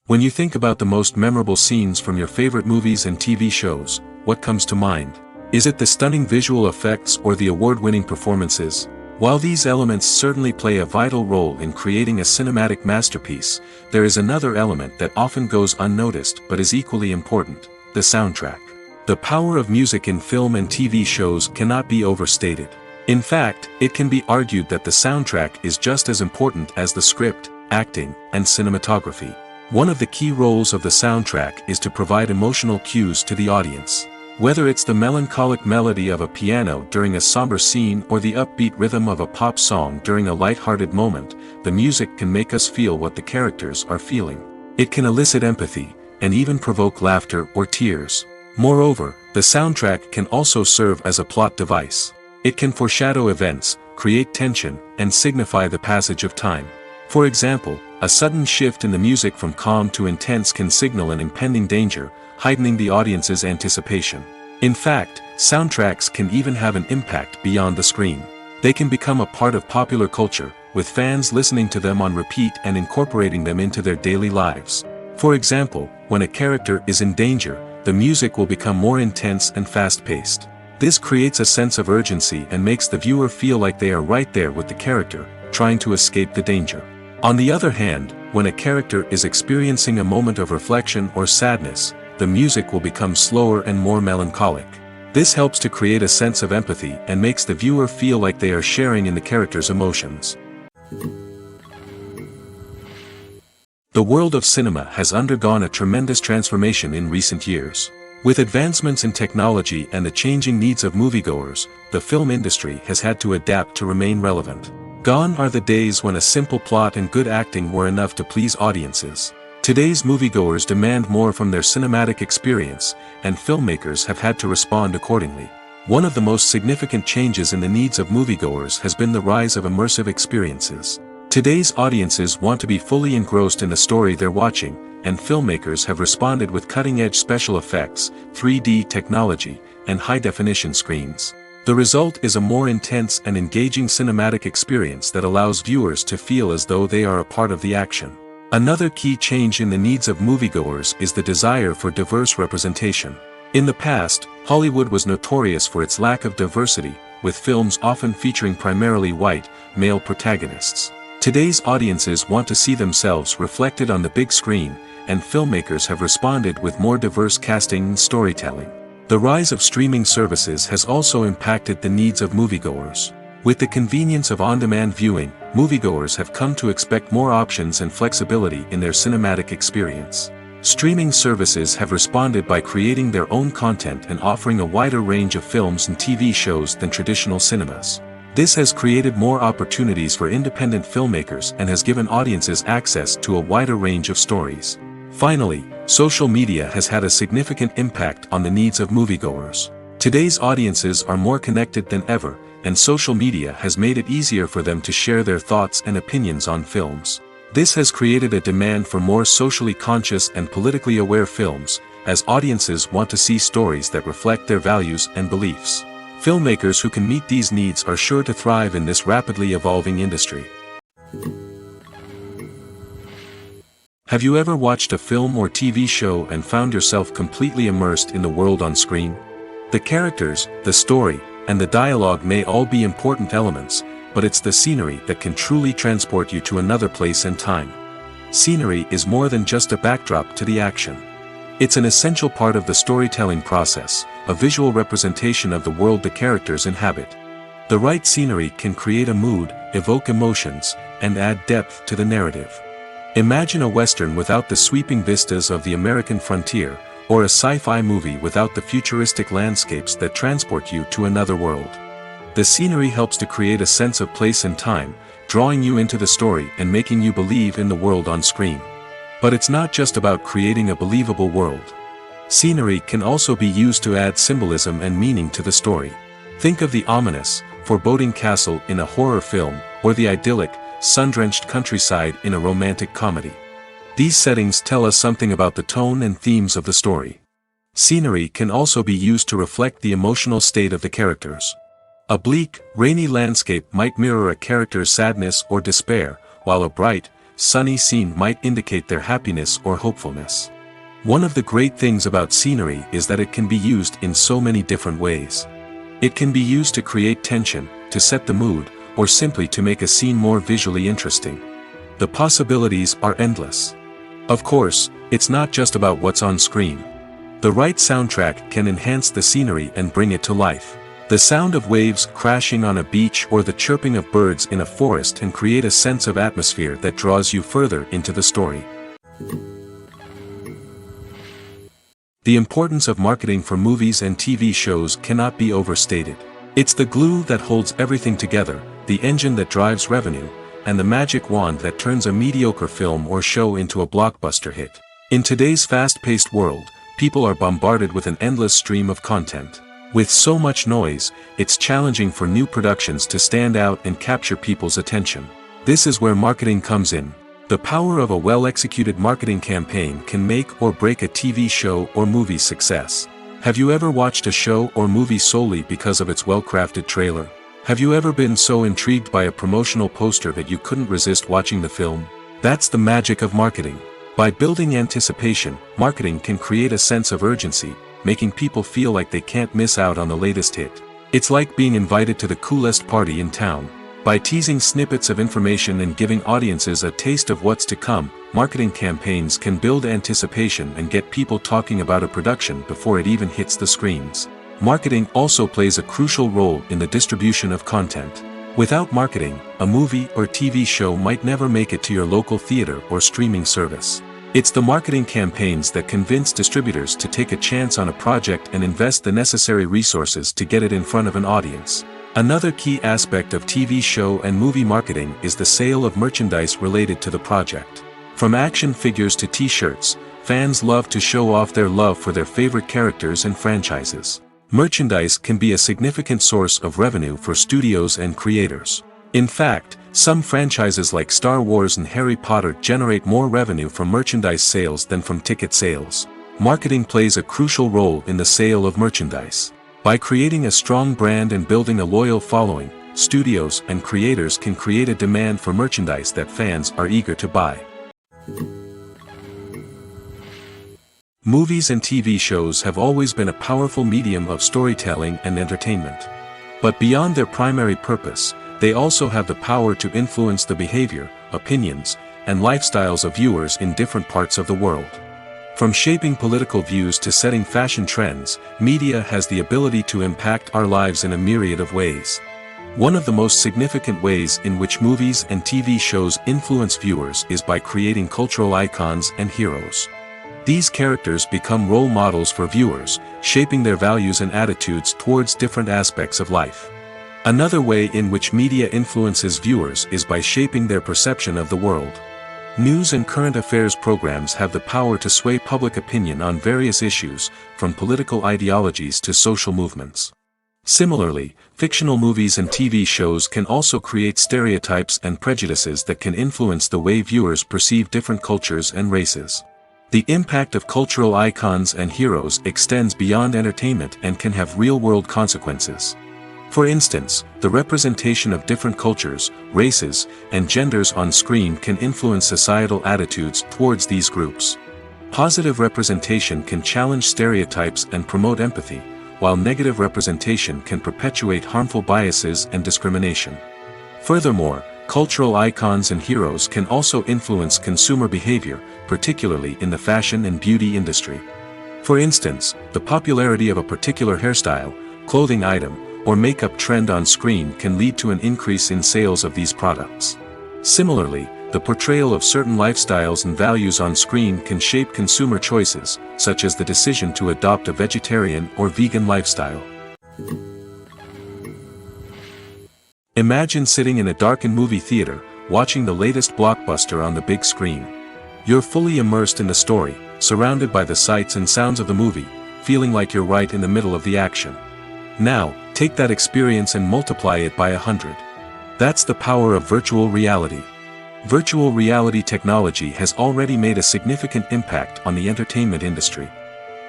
When you think about the most memorable scenes from your favorite movies and TV shows, what comes to mind? Is it the stunning visual effects or the award-winning performances? While these elements certainly play a vital role in creating a cinematic masterpiece, there is another element that often goes unnoticed but is equally important: the soundtrack. The power of music in film and TV shows cannot be overstated. In fact, it can be argued that the soundtrack is just as important as the script, acting, and cinematography. One of the key roles of the soundtrack is to provide emotional cues to the audience. Whether it's the melancholic melody of a piano during a somber scene or the upbeat rhythm of a pop song during a light-hearted moment, the music can make us feel what the characters are feeling. It can elicit empathy, and even provoke laughter or tears. Moreover, the soundtrack can also serve as a plot device. It can foreshadow events, create tension, and signify the passage of time. For example, a sudden shift in the music from calm to intense can signal an impending danger, heightening the audience's anticipation. In fact, soundtracks can even have an impact beyond the screen. They can become a part of popular culture, with fans listening to them on repeat and incorporating them into their daily lives. For example, when a character is in danger, the music will become more intense and fast-paced. This creates a sense of urgency and makes the viewer feel like they are right there with the character, trying to escape the danger. On the other hand, when a character is experiencing a moment of reflection or sadness, the music will become slower and more melancholic. This helps to create a sense of empathy and makes the viewer feel like they are sharing in the character's emotions. The world of cinema has undergone a tremendous transformation in recent years. With advancements in technology and the changing needs of moviegoers, the film industry has had to adapt to remain relevant. Gone are the days when a simple plot and good acting were enough to please audiences. Today's moviegoers demand more from their cinematic experience, and filmmakers have had to respond accordingly. One of the most significant changes in the needs of moviegoers has been the rise of immersive experiences. Today's audiences want to be fully engrossed in the story they're watching, and filmmakers have responded with cutting-edge special effects, 3D technology, and high-definition screens. The result is a more intense and engaging cinematic experience that allows viewers to feel as though they are a part of the action. Another key change in the needs of moviegoers is the desire for diverse representation. In the past, Hollywood was notorious for its lack of diversity, with films often featuring primarily white, male protagonists. Today's audiences want to see themselves reflected on the big screen, and filmmakers have responded with more diverse casting and storytelling. The rise of streaming services has also impacted the needs of moviegoers. With the convenience of on-demand viewing, moviegoers have come to expect more options and flexibility in their cinematic experience. Streaming services have responded by creating their own content and offering a wider range of films and TV shows than traditional cinemas. This has created more opportunities for independent filmmakers and has given audiences access to a wider range of stories. Finally, social media has had a significant impact on the needs of moviegoers. Today's audiences are more connected than ever, and social media has made it easier for them to share their thoughts and opinions on films. This has created a demand for more socially conscious and politically aware films, as audiences want to see stories that reflect their values and beliefs. Filmmakers who can meet these needs are sure to thrive in this rapidly evolving industry. Have you ever watched a film or TV show and found yourself completely immersed in the world on screen? The characters, the story, and the dialogue may all be important elements, but it's the scenery that can truly transport you to another place and time. Scenery is more than just a backdrop to the action. It's an essential part of the storytelling process, a visual representation of the world the characters inhabit. The right scenery can create a mood, evoke emotions, and add depth to the narrative. Imagine a Western without the sweeping vistas of the American frontier, or a sci-fi movie without the futuristic landscapes that transport you to another world. The scenery helps to create a sense of place and time, drawing you into the story and making you believe in the world on screen. But it's not just about creating a believable world. Scenery can also be used to add symbolism and meaning to the story. Think of the ominous, foreboding castle in a horror film, or the idyllic, sun-drenched countryside in a romantic comedy. These settings tell us something about the tone and themes of the story. Scenery can also be used to reflect the emotional state of the characters. A bleak, rainy landscape might mirror a character's sadness or despair, while a bright, sunny scene might indicate their happiness or hopefulness. One of the great things about scenery is that it can be used in so many different ways. It can be used to create tension, to set the mood, or simply to make a scene more visually interesting. The possibilities are endless. Of course, it's not just about what's on screen. The right soundtrack can enhance the scenery and bring it to life. The sound of waves crashing on a beach or the chirping of birds in a forest can create a sense of atmosphere that draws you further into the story. The importance of marketing for movies and TV shows cannot be overstated. It's the glue that holds everything together, the engine that drives revenue, and the magic wand that turns a mediocre film or show into a blockbuster hit. In today's fast-paced world, people are bombarded with an endless stream of content. With so much noise, it's challenging for new productions to stand out and capture people's attention. This is where marketing comes in. The power of a well-executed marketing campaign can make or break a TV show or movie's success. Have you ever watched a show or movie solely because of its well-crafted trailer? Have you ever been so intrigued by a promotional poster that you couldn't resist watching the film? That's the magic of marketing. By building anticipation, marketing can create a sense of urgency, making people feel like they can't miss out on the latest hit. It's like being invited to the coolest party in town. By teasing snippets of information and giving audiences a taste of what's to come, marketing campaigns can build anticipation and get people talking about a production before it even hits the screens. Marketing also plays a crucial role in the distribution of content. Without marketing, a movie or TV show might never make it to your local theater or streaming service. It's the marketing campaigns that convince distributors to take a chance on a project and invest the necessary resources to get it in front of an audience. Another key aspect of TV show and movie marketing is the sale of merchandise related to the project. From action figures to t-shirts, fans love to show off their love for their favorite characters and franchises. Merchandise can be a significant source of revenue for studios and creators. In fact, some franchises like Star Wars and Harry Potter generate more revenue from merchandise sales than from ticket sales. Marketing plays a crucial role in the sale of merchandise. By creating a strong brand and building a loyal following, studios and creators can create a demand for merchandise that fans are eager to buy. Movies and TV shows have always been a powerful medium of storytelling and entertainment. But beyond their primary purpose, they also have the power to influence the behavior, opinions, and lifestyles of viewers in different parts of the world. From shaping political views to setting fashion trends, media has the ability to impact our lives in a myriad of ways. One of the most significant ways in which movies and TV shows influence viewers is by creating cultural icons and heroes. These characters become role models for viewers, shaping their values and attitudes towards different aspects of life. Another way in which media influences viewers is by shaping their perception of the world. News and current affairs programs have the power to sway public opinion on various issues, from political ideologies to social movements. Similarly, fictional movies and TV shows can also create stereotypes and prejudices that can influence the way viewers perceive different cultures and races. The impact of cultural icons and heroes extends beyond entertainment and can have real-world consequences. For instance, the representation of different cultures, races, and genders on screen can influence societal attitudes towards these groups. Positive representation can challenge stereotypes and promote empathy, while negative representation can perpetuate harmful biases and discrimination. Furthermore, cultural icons and heroes can also influence consumer behavior, particularly in the fashion and beauty industry. For instance, the popularity of a particular hairstyle, clothing item, or makeup trend on screen can lead to an increase in sales of these products. Similarly, the portrayal of certain lifestyles and values on screen can shape consumer choices, such as the decision to adopt a vegetarian or vegan lifestyle. Imagine sitting in a darkened movie theater, watching the latest blockbuster on the big screen. You're fully immersed in the story, surrounded by the sights and sounds of the movie, feeling like you're right in the middle of the action. Now, take that experience and multiply it by 100. That's the power of virtual reality. Virtual reality technology has already made a significant impact on the entertainment industry.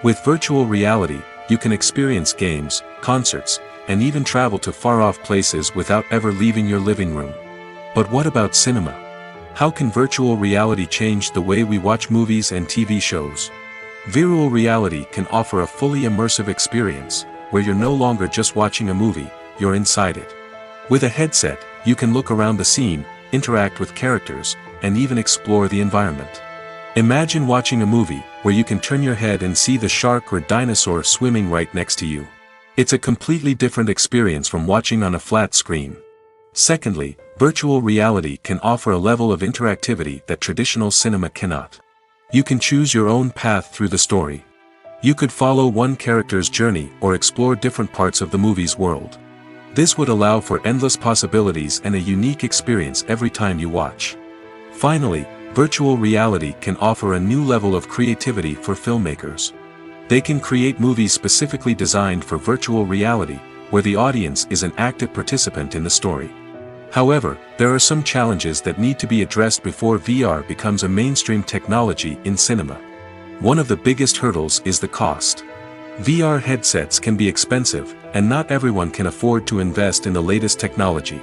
With virtual reality, you can experience games, concerts, and even travel to far-off places without ever leaving your living room. But what about cinema? How can virtual reality change the way we watch movies and TV shows? Virtual reality can offer a fully immersive experience, where you're no longer just watching a movie, you're inside it. With a headset, you can look around the scene, interact with characters, and even explore the environment. Imagine watching a movie, where you can turn your head and see the shark or dinosaur swimming right next to you. It's a completely different experience from watching on a flat screen. Secondly, virtual reality can offer a level of interactivity that traditional cinema cannot. You can choose your own path through the story. You could follow one character's journey or explore different parts of the movie's world. This would allow for endless possibilities and a unique experience every time you watch. Finally, virtual reality can offer a new level of creativity for filmmakers. They can create movies specifically designed for virtual reality, where the audience is an active participant in the story. However, there are some challenges that need to be addressed before VR becomes a mainstream technology in cinema. One of the biggest hurdles is the cost. VR headsets can be expensive, and not everyone can afford to invest in the latest technology.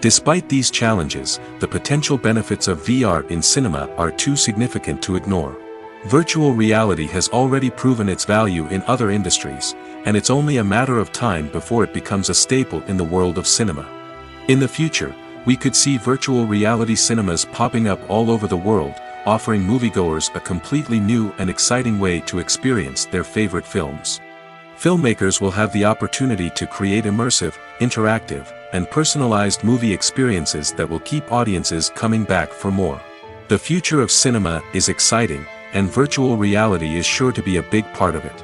Despite these challenges, the potential benefits of VR in cinema are too significant to ignore. Virtual reality has already proven its value in other industries, and it's only a matter of time before it becomes a staple in the world of cinema. In the future, we could see virtual reality cinemas popping up all over the world, offering moviegoers a completely new and exciting way to experience their favorite films. Filmmakers will have the opportunity to create immersive, interactive, and personalized movie experiences that will keep audiences coming back for more. The future of cinema is exciting, and virtual reality is sure to be a big part of it.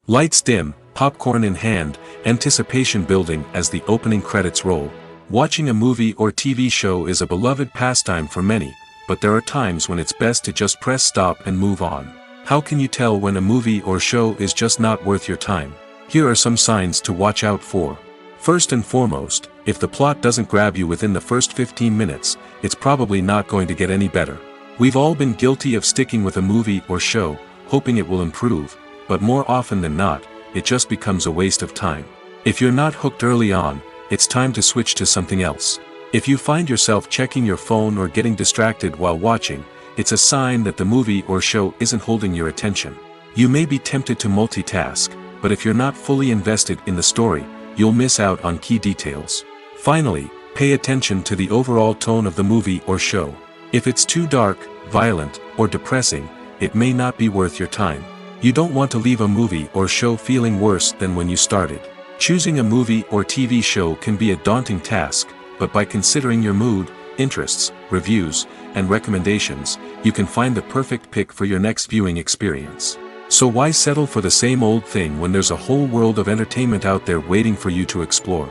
Lights dim, popcorn in hand, anticipation building as the opening credits roll. Watching a movie or TV show is a beloved pastime for many, but there are times when it's best to just press stop and move on. How can you tell when a movie or show is just not worth your time? Here are some signs to watch out for. First and foremost, if the plot doesn't grab you within the first 15 minutes, it's probably not going to get any better. We've all been guilty of sticking with a movie or show, hoping it will improve, but more often than not, it just becomes a waste of time. If you're not hooked early on, it's time to switch to something else. If you find yourself checking your phone or getting distracted while watching, it's a sign that the movie or show isn't holding your attention. You may be tempted to multitask, but if you're not fully invested in the story, you'll miss out on key details. Finally, pay attention to the overall tone of the movie or show. If it's too dark, violent, or depressing, it may not be worth your time. You don't want to leave a movie or show feeling worse than when you started. Choosing a movie or TV show can be a daunting task, but by considering your mood, interests, reviews, and recommendations, you can find the perfect pick for your next viewing experience. So why settle for the same old thing when there's a whole world of entertainment out there waiting for you to explore?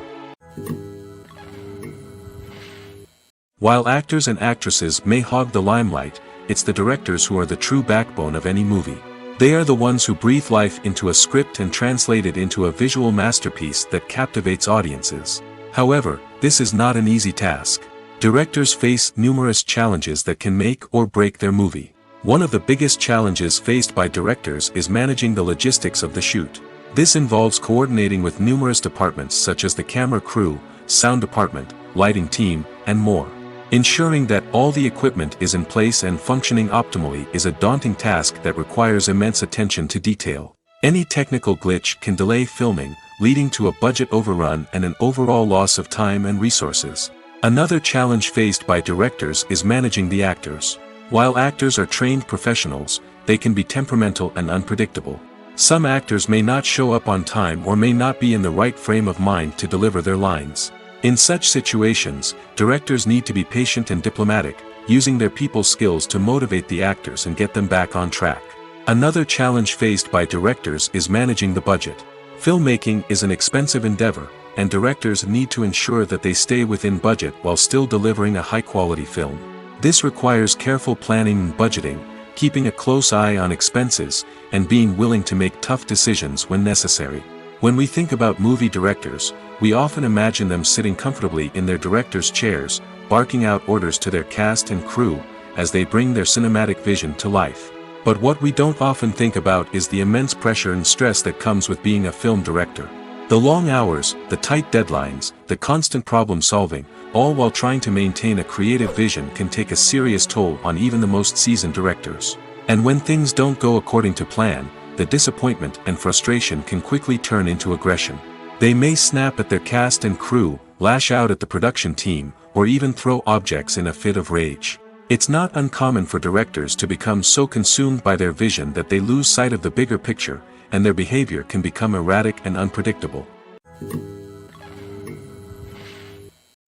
While actors and actresses may hog the limelight, it's the directors who are the true backbone of any movie. They are the ones who breathe life into a script and translate it into a visual masterpiece that captivates audiences. However, this is not an easy task. Directors face numerous challenges that can make or break their movie. One of the biggest challenges faced by directors is managing the logistics of the shoot. This involves coordinating with numerous departments such as the camera crew, sound department, lighting team, and more. Ensuring that all the equipment is in place and functioning optimally is a daunting task that requires immense attention to detail. Any technical glitch can delay filming, leading to a budget overrun and an overall loss of time and resources. Another challenge faced by directors is managing the actors. While actors are trained professionals, they can be temperamental and unpredictable. Some actors may not show up on time or may not be in the right frame of mind to deliver their lines. In such situations, directors need to be patient and diplomatic, using their people skills to motivate the actors and get them back on track. Another challenge faced by directors is managing the budget. Filmmaking is an expensive endeavor, and directors need to ensure that they stay within budget while still delivering a high-quality film. This requires careful planning and budgeting, keeping a close eye on expenses, and being willing to make tough decisions when necessary. When we think about movie directors, we often imagine them sitting comfortably in their director's chairs, barking out orders to their cast and crew, as they bring their cinematic vision to life. But what we don't often think about is the immense pressure and stress that comes with being a film director. The long hours, the tight deadlines, the constant problem solving, all while trying to maintain a creative vision can take a serious toll on even the most seasoned directors. And when things don't go according to plan, the disappointment and frustration can quickly turn into aggression. They may snap at their cast and crew, lash out at the production team, or even throw objects in a fit of rage. It's not uncommon for directors to become so consumed by their vision that they lose sight of the bigger picture, and their behavior can become erratic and unpredictable.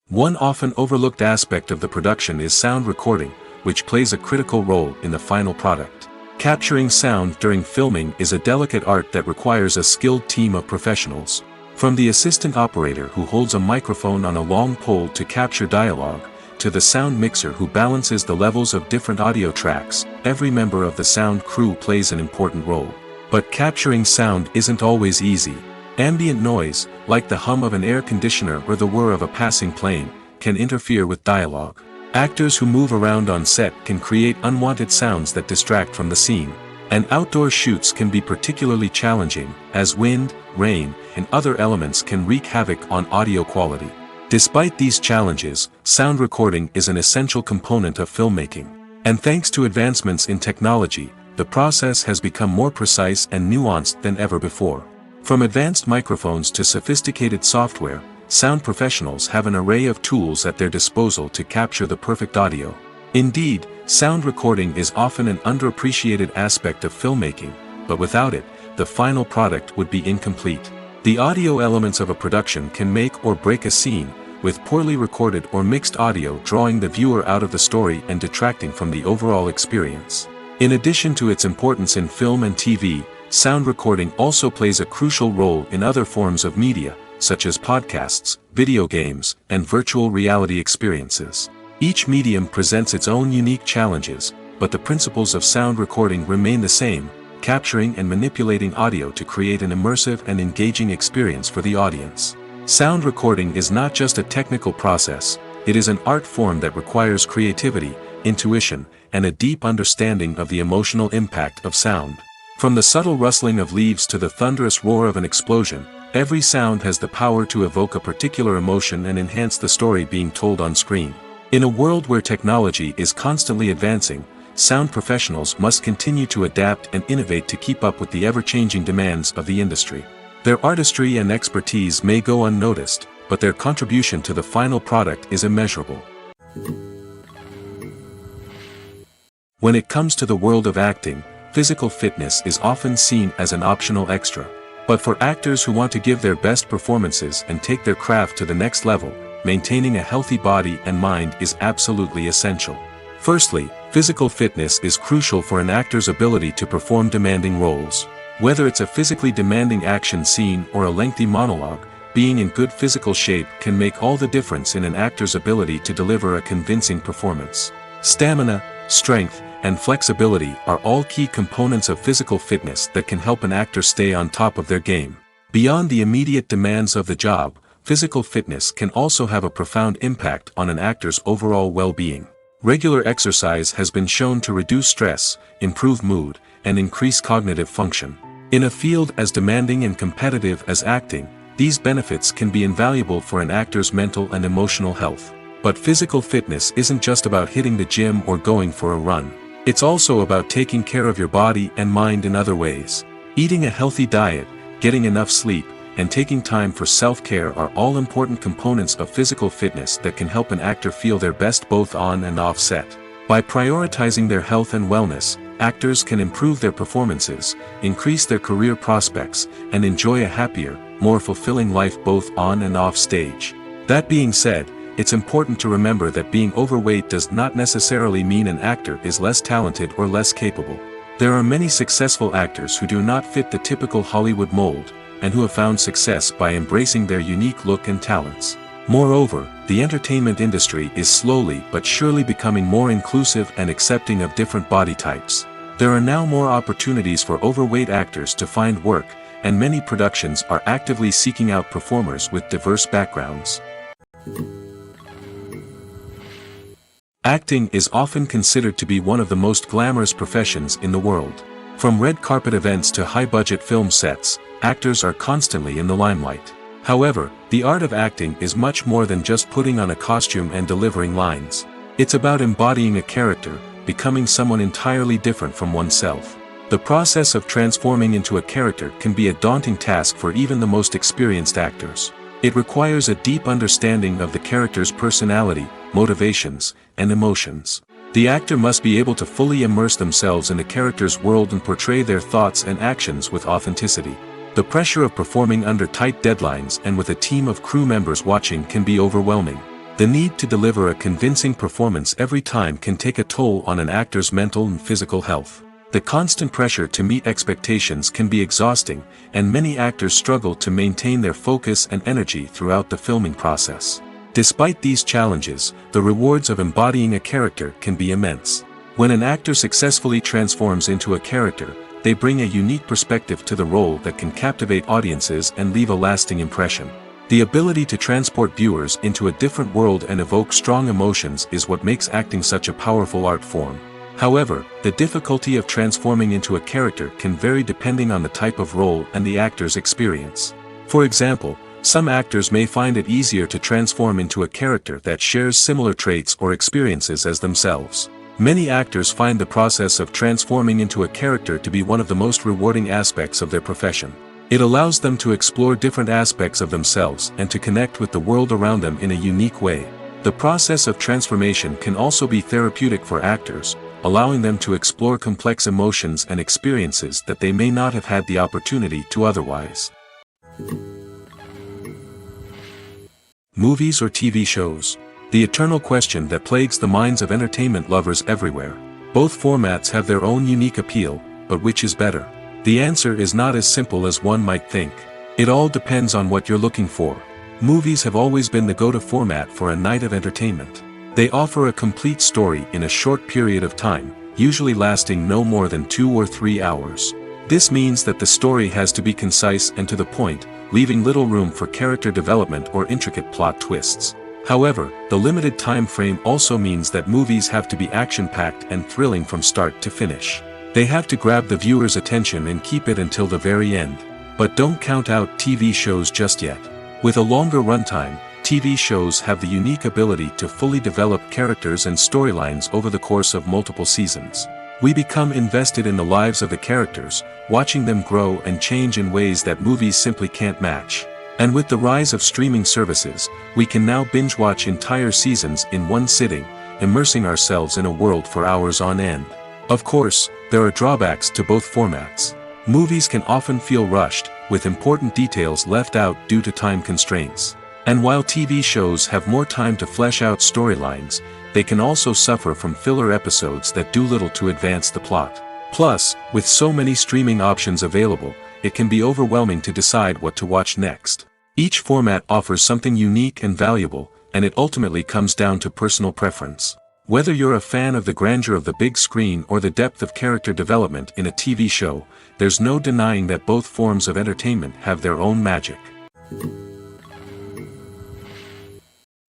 One often overlooked aspect of the production is sound recording, which plays a critical role in the final product. Capturing sound during filming is a delicate art that requires a skilled team of professionals. From the assistant operator who holds a microphone on a long pole to capture dialogue, to the sound mixer who balances the levels of different audio tracks, every member of the sound crew plays an important role. But capturing sound isn't always easy. Ambient noise, like the hum of an air conditioner or the whir of a passing plane, can interfere with dialogue. Actors who move around on set can create unwanted sounds that distract from the scene. And outdoor shoots can be particularly challenging, as wind, rain, and other elements can wreak havoc on audio quality. Despite these challenges, sound recording is an essential component of filmmaking. And thanks to advancements in technology, the process has become more precise and nuanced than ever before. From advanced microphones to sophisticated software, sound professionals have an array of tools at their disposal to capture the perfect audio. Indeed, sound recording is often an underappreciated aspect of filmmaking, but without it, the final product would be incomplete. The audio elements of a production can make or break a scene, with poorly recorded or mixed audio drawing the viewer out of the story and detracting from the overall experience. In addition to its importance in film and TV, sound recording also plays a crucial role in other forms of media, such as podcasts, video games, and virtual reality experiences. Each medium presents its own unique challenges, but the principles of sound recording remain the same: capturing and manipulating audio to create an immersive and engaging experience for the audience. Sound recording is not just a technical process, it is an art form that requires creativity, intuition, and a deep understanding of the emotional impact of sound. From the subtle rustling of leaves to the thunderous roar of an explosion, every sound has the power to evoke a particular emotion and enhance the story being told on screen. In a world where technology is constantly advancing, sound professionals must continue to adapt and innovate to keep up with the ever-changing demands of the industry. Their artistry and expertise may go unnoticed, but their contribution to the final product is immeasurable. When it comes to the world of acting, physical fitness is often seen as an optional extra. But for actors who want to give their best performances and take their craft to the next level, maintaining a healthy body and mind is absolutely essential. Firstly, physical fitness is crucial for an actor's ability to perform demanding roles. Whether it's a physically demanding action scene or a lengthy monologue, being in good physical shape can make all the difference in an actor's ability to deliver a convincing performance. Stamina, strength, and flexibility are all key components of physical fitness that can help an actor stay on top of their game. Beyond the immediate demands of the job, physical fitness can also have a profound impact on an actor's overall well-being. Regular exercise has been shown to reduce stress, improve mood, and increase cognitive function. In a field as demanding and competitive as acting, these benefits can be invaluable for an actor's mental and emotional health. But physical fitness isn't just about hitting the gym or going for a run. It's also about taking care of your body and mind in other ways. Eating a healthy diet, getting enough sleep, and taking time for self-care are all important components of physical fitness that can help an actor feel their best both on and off set. By prioritizing their health and wellness, actors can improve their performances, increase their career prospects, and enjoy a happier, more fulfilling life both on and off stage. That being said, it's important to remember that being overweight does not necessarily mean an actor is less talented or less capable. There are many successful actors who do not fit the typical Hollywood mold, and who have found success by embracing their unique look and talents. Moreover, the entertainment industry is slowly but surely becoming more inclusive and accepting of different body types. There are now more opportunities for overweight actors to find work, and many productions are actively seeking out performers with diverse backgrounds. Acting is often considered to be one of the most glamorous professions in the world. From red carpet events to high-budget film sets, actors are constantly in the limelight. However, the art of acting is much more than just putting on a costume and delivering lines. It's about embodying a character, becoming someone entirely different from oneself. The process of transforming into a character can be a daunting task for even the most experienced actors. It requires a deep understanding of the character's personality, motivations, and emotions. The actor must be able to fully immerse themselves in the character's world and portray their thoughts and actions with authenticity. The pressure of performing under tight deadlines and with a team of crew members watching can be overwhelming. The need to deliver a convincing performance every time can take a toll on an actor's mental and physical health. The constant pressure to meet expectations can be exhausting, and many actors struggle to maintain their focus and energy throughout the filming process. Despite these challenges, the rewards of embodying a character can be immense. When an actor successfully transforms into a character, they bring a unique perspective to the role that can captivate audiences and leave a lasting impression. The ability to transport viewers into a different world and evoke strong emotions is what makes acting such a powerful art form. However, the difficulty of transforming into a character can vary depending on the type of role and the actor's experience. For example, some actors may find it easier to transform into a character that shares similar traits or experiences as themselves. Many actors find the process of transforming into a character to be one of the most rewarding aspects of their profession. It allows them to explore different aspects of themselves and to connect with the world around them in a unique way. The process of transformation can also be therapeutic for actors, allowing them to explore complex emotions and experiences that they may not have had the opportunity to otherwise. Movies or TV shows? The eternal question that plagues the minds of entertainment lovers everywhere. Both formats have their own unique appeal, but which is better? The answer is not as simple as one might think. It all depends on what you're looking for. Movies have always been the go-to format for a night of entertainment. They offer a complete story in a short period of time, usually lasting no more than 2 or 3 hours. This means that the story has to be concise and to the point, leaving little room for character development or intricate plot twists. However, the limited time frame also means that movies have to be action-packed and thrilling from start to finish. They have to grab the viewer's attention and keep it until the very end. But don't count out TV shows just yet. With a longer runtime, TV shows have the unique ability to fully develop characters and storylines over the course of multiple seasons. We become invested in the lives of the characters, watching them grow and change in ways that movies simply can't match. And with the rise of streaming services, we can now binge-watch entire seasons in one sitting, immersing ourselves in a world for hours on end. Of course, there are drawbacks to both formats. Movies can often feel rushed, with important details left out due to time constraints. And while TV shows have more time to flesh out storylines, they can also suffer from filler episodes that do little to advance the plot. Plus, with so many streaming options available, it can be overwhelming to decide what to watch next. Each format offers something unique and valuable, and it ultimately comes down to personal preference. Whether you're a fan of the grandeur of the big screen or the depth of character development in a TV show, there's no denying that both forms of entertainment have their own magic.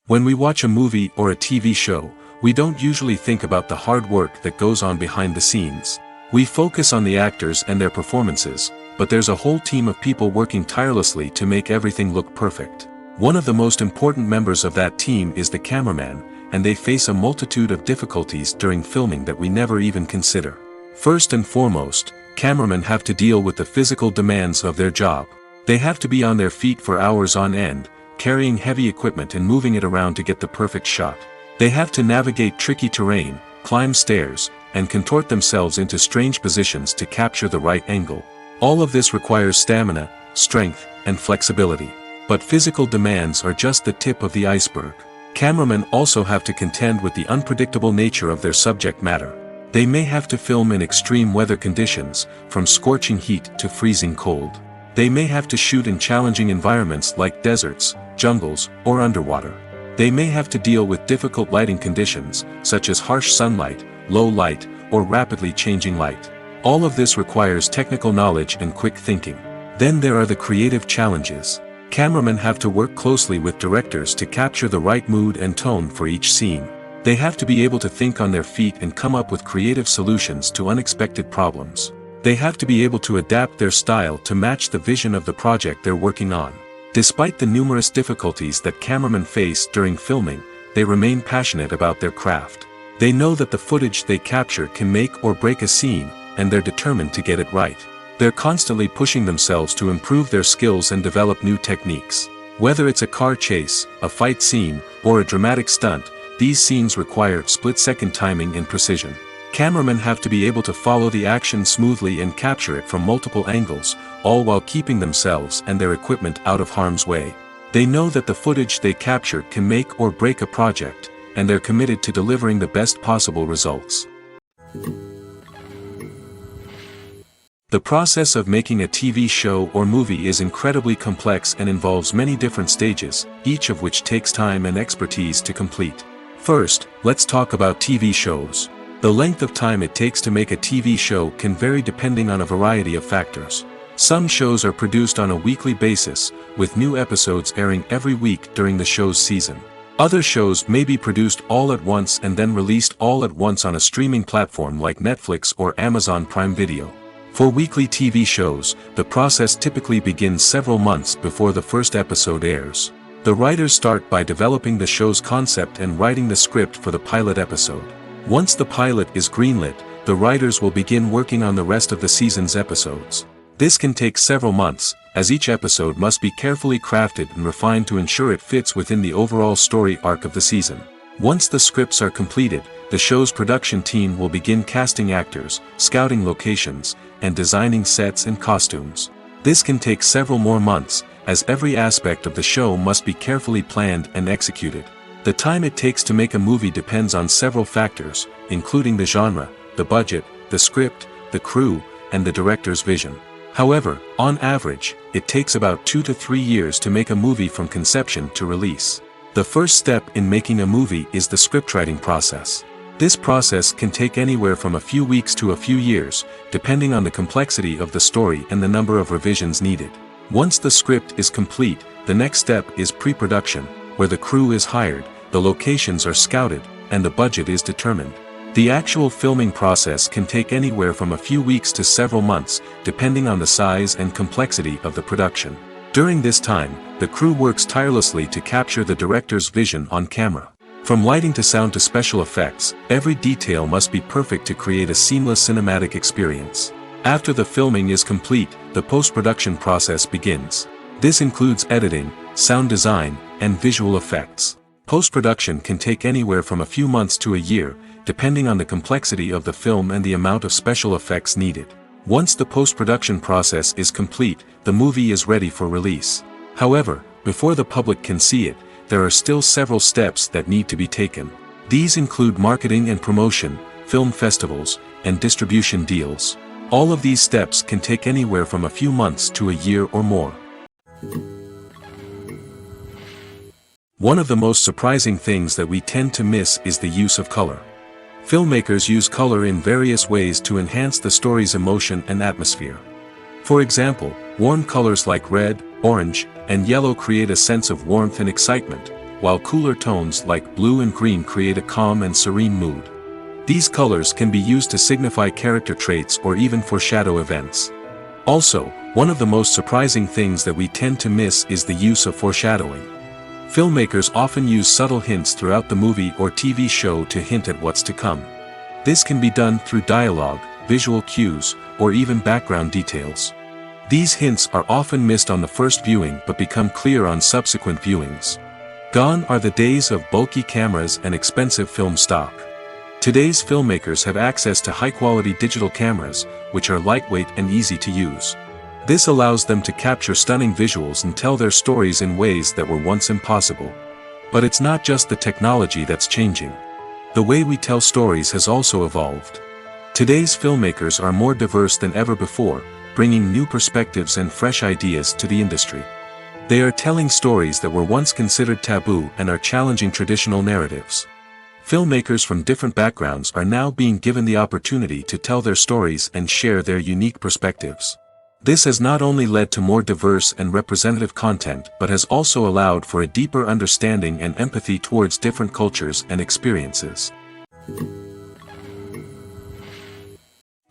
When we watch a movie or a TV show, we don't usually think about the hard work that goes on behind the scenes. We focus on the actors and their performances, but there's a whole team of people working tirelessly to make everything look perfect. One of the most important members of that team is the cameraman, and they face a multitude of difficulties during filming that we never even consider. First and foremost, cameramen have to deal with the physical demands of their job. They have to be on their feet for hours on end, carrying heavy equipment and moving it around to get the perfect shot. They have to navigate tricky terrain, climb stairs, and contort themselves into strange positions to capture the right angle. All of this requires stamina, strength, and flexibility. But physical demands are just the tip of the iceberg. Cameramen also have to contend with the unpredictable nature of their subject matter. They may have to film in extreme weather conditions, from scorching heat to freezing cold. They may have to shoot in challenging environments like deserts, jungles, or underwater. They may have to deal with difficult lighting conditions, such as harsh sunlight, low light, or rapidly changing light. All of this requires technical knowledge and quick thinking. Then there are the creative challenges. Cameramen have to work closely with directors to capture the right mood and tone for each scene. They have to be able to think on their feet and come up with creative solutions to unexpected problems. They have to be able to adapt their style to match the vision of the project they're working on. Despite the numerous difficulties that cameramen face during filming, they remain passionate about their craft. They know that the footage they capture can make or break a scene, and they're determined to get it right. They're constantly pushing themselves to improve their skills and develop new techniques. Whether it's a car chase, a fight scene, or a dramatic stunt, these scenes require split-second timing and precision. Cameramen have to be able to follow the action smoothly and capture it from multiple angles, all while keeping themselves and their equipment out of harm's way. They know that the footage they capture can make or break a project, and they're committed to delivering the best possible results. The process of making a TV show or movie is incredibly complex and involves many different stages, each of which takes time and expertise to complete. First, let's talk about TV shows. The length of time it takes to make a TV show can vary depending on a variety of factors. Some shows are produced on a weekly basis, with new episodes airing every week during the show's season. Other shows may be produced all at once and then released all at once on a streaming platform like Netflix or Amazon Prime Video. For weekly TV shows, the process typically begins several months before the first episode airs. The writers start by developing the show's concept and writing the script for the pilot episode. Once the pilot is greenlit, the writers will begin working on the rest of the season's episodes. This can take several months, as each episode must be carefully crafted and refined to ensure it fits within the overall story arc of the season. Once the scripts are completed, the show's production team will begin casting actors, scouting locations, and designing sets and costumes. This can take several more months, as every aspect of the show must be carefully planned and executed. The time it takes to make a movie depends on several factors, including the genre, the budget, the script, the crew, and the director's vision. However, on average, it takes about 2 to 3 years to make a movie from conception to release. The first step in making a movie is the scriptwriting process. This process can take anywhere from a few weeks to a few years, depending on the complexity of the story and the number of revisions needed. Once the script is complete, the next step is pre-production, where the crew is hired, the locations are scouted, and the budget is determined. The actual filming process can take anywhere from a few weeks to several months, depending on the size and complexity of the production. During this time, the crew works tirelessly to capture the director's vision on camera. From lighting to sound to special effects, every detail must be perfect to create a seamless cinematic experience. After the filming is complete, the post-production process begins. This includes editing, sound design, and visual effects. Post-production can take anywhere from a few months to a year, depending on the complexity of the film and the amount of special effects needed. Once the post-production process is complete, the movie is ready for release. However, before the public can see it, there are still several steps that need to be taken. These include marketing and promotion, film festivals, and distribution deals. All of these steps can take anywhere from a few months to a year or more. One of the most surprising things that we tend to miss is the use of color. Filmmakers use color in various ways to enhance the story's emotion and atmosphere. For example, warm colors like red, orange, and yellow create a sense of warmth and excitement, while cooler tones like blue and green create a calm and serene mood. These colors can be used to signify character traits or even foreshadow events. Also, one of the most surprising things that we tend to miss is the use of foreshadowing. Filmmakers often use subtle hints throughout the movie or TV show to hint at what's to come. This can be done through dialogue, visual cues, or even background details. These hints are often missed on the first viewing but become clear on subsequent viewings. Gone are the days of bulky cameras and expensive film stock. Today's filmmakers have access to high-quality digital cameras, which are lightweight and easy to use. This allows them to capture stunning visuals and tell their stories in ways that were once impossible. But it's not just the technology that's changing. The way we tell stories has also evolved. Today's filmmakers are more diverse than ever before, bringing new perspectives and fresh ideas to the industry. They are telling stories that were once considered taboo and are challenging traditional narratives. Filmmakers from different backgrounds are now being given the opportunity to tell their stories and share their unique perspectives. This has not only led to more diverse and representative content but has also allowed for a deeper understanding and empathy towards different cultures and experiences.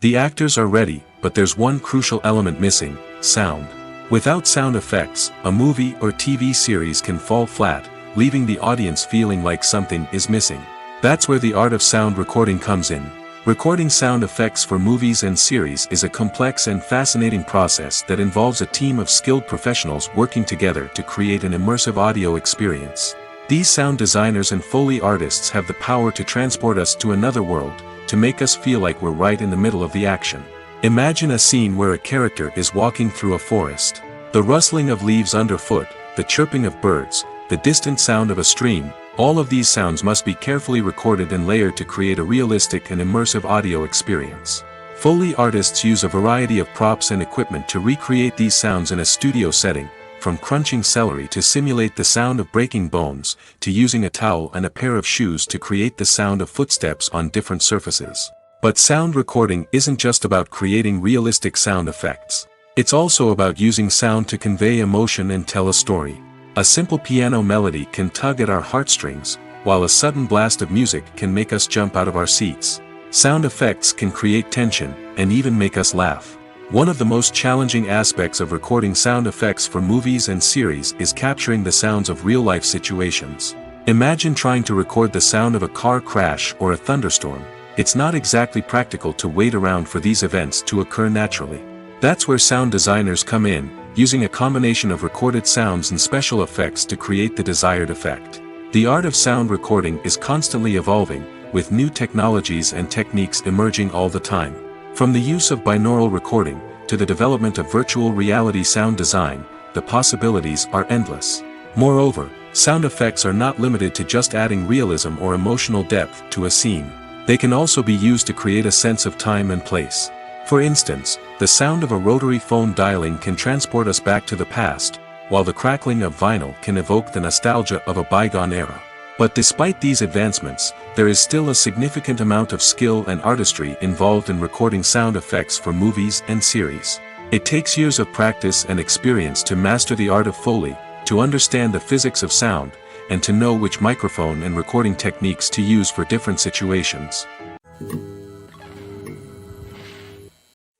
The actors are ready, but there's one crucial element missing: sound. Without sound effects, a movie or TV series can fall flat, leaving the audience feeling like something is missing. That's where the art of sound recording comes in. Recording sound effects for movies and series is a complex and fascinating process that involves a team of skilled professionals working together to create an immersive audio experience. These sound designers and Foley artists have the power to transport us to another world, to make us feel like we're right in the middle of the action. Imagine a scene where a character is walking through a forest. The rustling of leaves underfoot, the chirping of birds, the distant sound of a stream, all of these sounds must be carefully recorded and layered to create a realistic and immersive audio experience. Foley artists use a variety of props and equipment to recreate these sounds in a studio setting, from crunching celery to simulate the sound of breaking bones, to using a towel and a pair of shoes to create the sound of footsteps on different surfaces. But sound recording isn't just about creating realistic sound effects. It's also about using sound to convey emotion and tell a story. A simple piano melody can tug at our heartstrings, while a sudden blast of music can make us jump out of our seats. Sound effects can create tension, and even make us laugh. One of the most challenging aspects of recording sound effects for movies and series is capturing the sounds of real-life situations. Imagine trying to record the sound of a car crash or a thunderstorm. It's not exactly practical to wait around for these events to occur naturally. That's where sound designers come in, using a combination of recorded sounds and special effects to create the desired effect. The art of sound recording is constantly evolving, with new technologies and techniques emerging all the time. From the use of binaural recording, to the development of virtual reality sound design, the possibilities are endless. Moreover, sound effects are not limited to just adding realism or emotional depth to a scene. They can also be used to create a sense of time and place. For instance, the sound of a rotary phone dialing can transport us back to the past, while the crackling of vinyl can evoke the nostalgia of a bygone era. But despite these advancements, there is still a significant amount of skill and artistry involved in recording sound effects for movies and series. It takes years of practice and experience to master the art of Foley, to understand the physics of sound, and to know which microphone and recording techniques to use for different situations.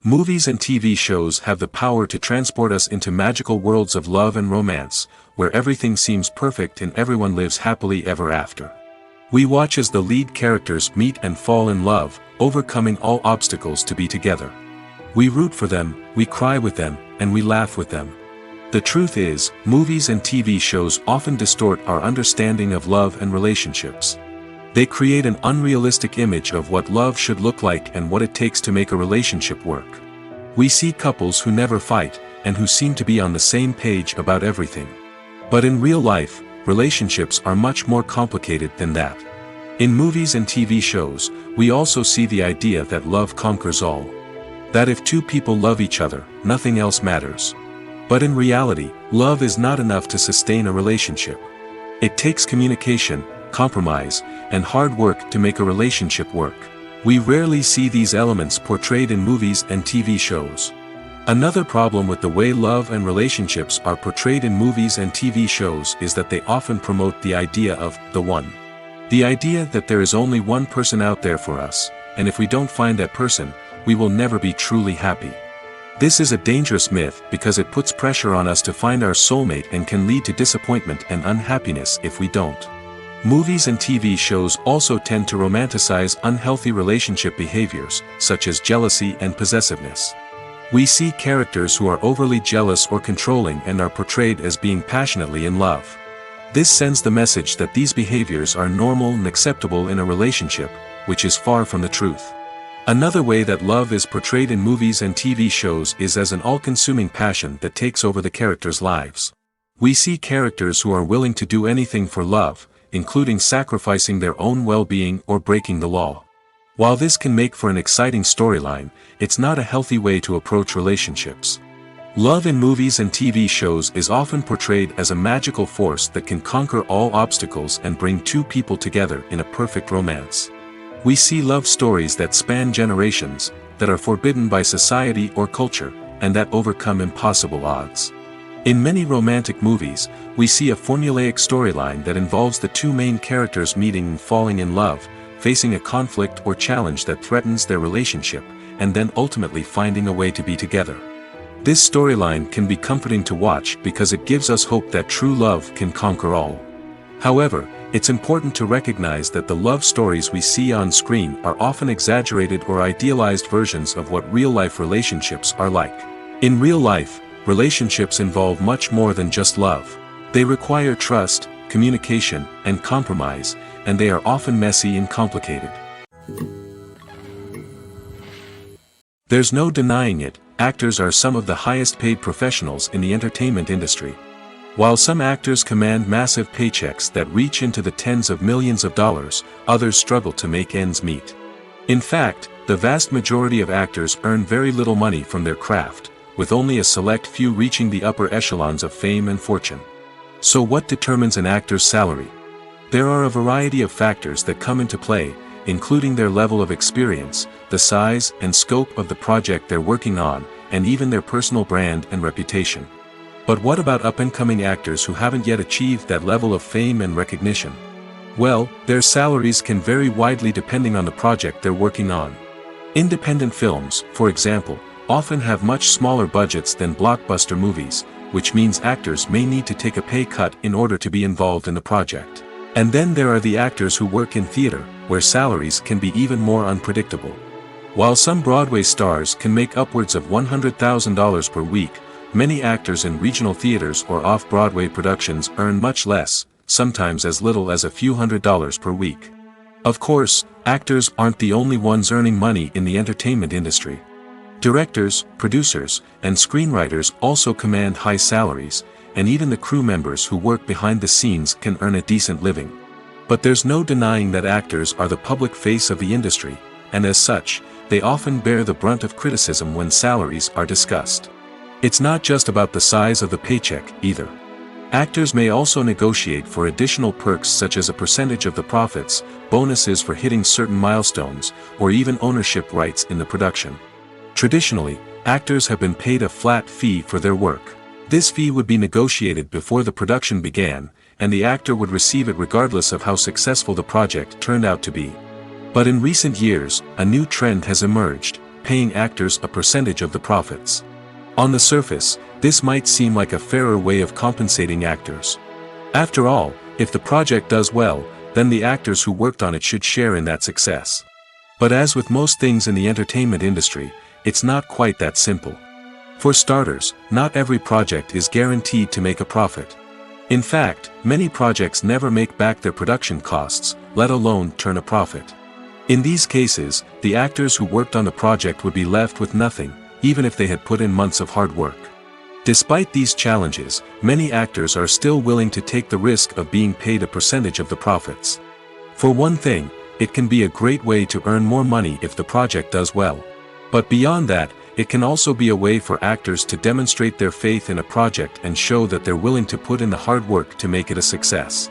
Movies and TV shows have the power to transport us into magical worlds of love and romance, where everything seems perfect and everyone lives happily ever after. We watch as the lead characters meet and fall in love, overcoming all obstacles to be together. We root for them, we cry with them, and we laugh with them. The truth is, movies and TV shows often distort our understanding of love and relationships. They create an unrealistic image of what love should look like and what it takes to make a relationship work. We see couples who never fight, and who seem to be on the same page about everything. But in real life, relationships are much more complicated than that. In movies and TV shows, we also see the idea that love conquers all. That if two people love each other, nothing else matters. But in reality, love is not enough to sustain a relationship. It takes communication, compromise, and hard work to make a relationship work. We rarely see these elements portrayed in movies and TV shows. Another problem with the way love and relationships are portrayed in movies and TV shows is that they often promote the idea of the one. The idea that there is only one person out there for us, and if we don't find that person, we will never be truly happy. This is a dangerous myth because it puts pressure on us to find our soulmate and can lead to disappointment and unhappiness if we don't. Movies and TV shows also tend to romanticize unhealthy relationship behaviors, such as jealousy and possessiveness. We see characters who are overly jealous or controlling and are portrayed as being passionately in love. This sends the message that these behaviors are normal and acceptable in a relationship, which is far from the truth. Another way that love is portrayed in movies and TV shows is as an all-consuming passion that takes over the characters' lives. We see characters who are willing to do anything for love, including sacrificing their own well-being or breaking the law. While this can make for an exciting storyline, it's not a healthy way to approach relationships. Love in movies and TV shows is often portrayed as a magical force that can conquer all obstacles and bring two people together in a perfect romance. We see love stories that span generations, that are forbidden by society or culture, and that overcome impossible odds. In many romantic movies, we see a formulaic storyline that involves the two main characters meeting and falling in love, facing a conflict or challenge that threatens their relationship, and then ultimately finding a way to be together. This storyline can be comforting to watch because it gives us hope that true love can conquer all. However, it's important to recognize that the love stories we see on screen are often exaggerated or idealized versions of what real-life relationships are like. In real life, relationships involve much more than just love. They require trust, communication, and compromise, and they are often messy and complicated. There's no denying it, actors are some of the highest-paid professionals in the entertainment industry. While some actors command massive paychecks that reach into the tens of millions of dollars, others struggle to make ends meet. In fact, the vast majority of actors earn very little money from their craft, with only a select few reaching the upper echelons of fame and fortune. So what determines an actor's salary? There are a variety of factors that come into play, including their level of experience, the size and scope of the project they're working on, and even their personal brand and reputation. But what about up-and-coming actors who haven't yet achieved that level of fame and recognition? Well, their salaries can vary widely depending on the project they're working on. Independent films, for example, often have much smaller budgets than blockbuster movies, which means actors may need to take a pay cut in order to be involved in the project. And then there are the actors who work in theater, where salaries can be even more unpredictable. While some Broadway stars can make upwards of $100,000 per week, many actors in regional theaters or off-Broadway productions earn much less, sometimes as little as a few $100s per week. Of course, actors aren't the only ones earning money in the entertainment industry. Directors, producers, and screenwriters also command high salaries, and even the crew members who work behind the scenes can earn a decent living. But there's no denying that actors are the public face of the industry, and as such, they often bear the brunt of criticism when salaries are discussed. It's not just about the size of the paycheck, either. Actors may also negotiate for additional perks such as a percentage of the profits, bonuses for hitting certain milestones, or even ownership rights in the production. Traditionally, actors have been paid a flat fee for their work. This fee would be negotiated before the production began, and the actor would receive it regardless of how successful the project turned out to be. But in recent years, a new trend has emerged, paying actors a percentage of the profits. On the surface, this might seem like a fairer way of compensating actors. After all, if the project does well, then the actors who worked on it should share in that success. But as with most things in the entertainment industry, it's not quite that simple. For starters, not every project is guaranteed to make a profit. In fact, many projects never make back their production costs, let alone turn a profit. In these cases, the actors who worked on the project would be left with nothing, even if they had put in months of hard work. Despite these challenges, many actors are still willing to take the risk of being paid a percentage of the profits. For one thing, it can be a great way to earn more money if the project does well. But beyond that, it can also be a way for actors to demonstrate their faith in a project and show that they're willing to put in the hard work to make it a success.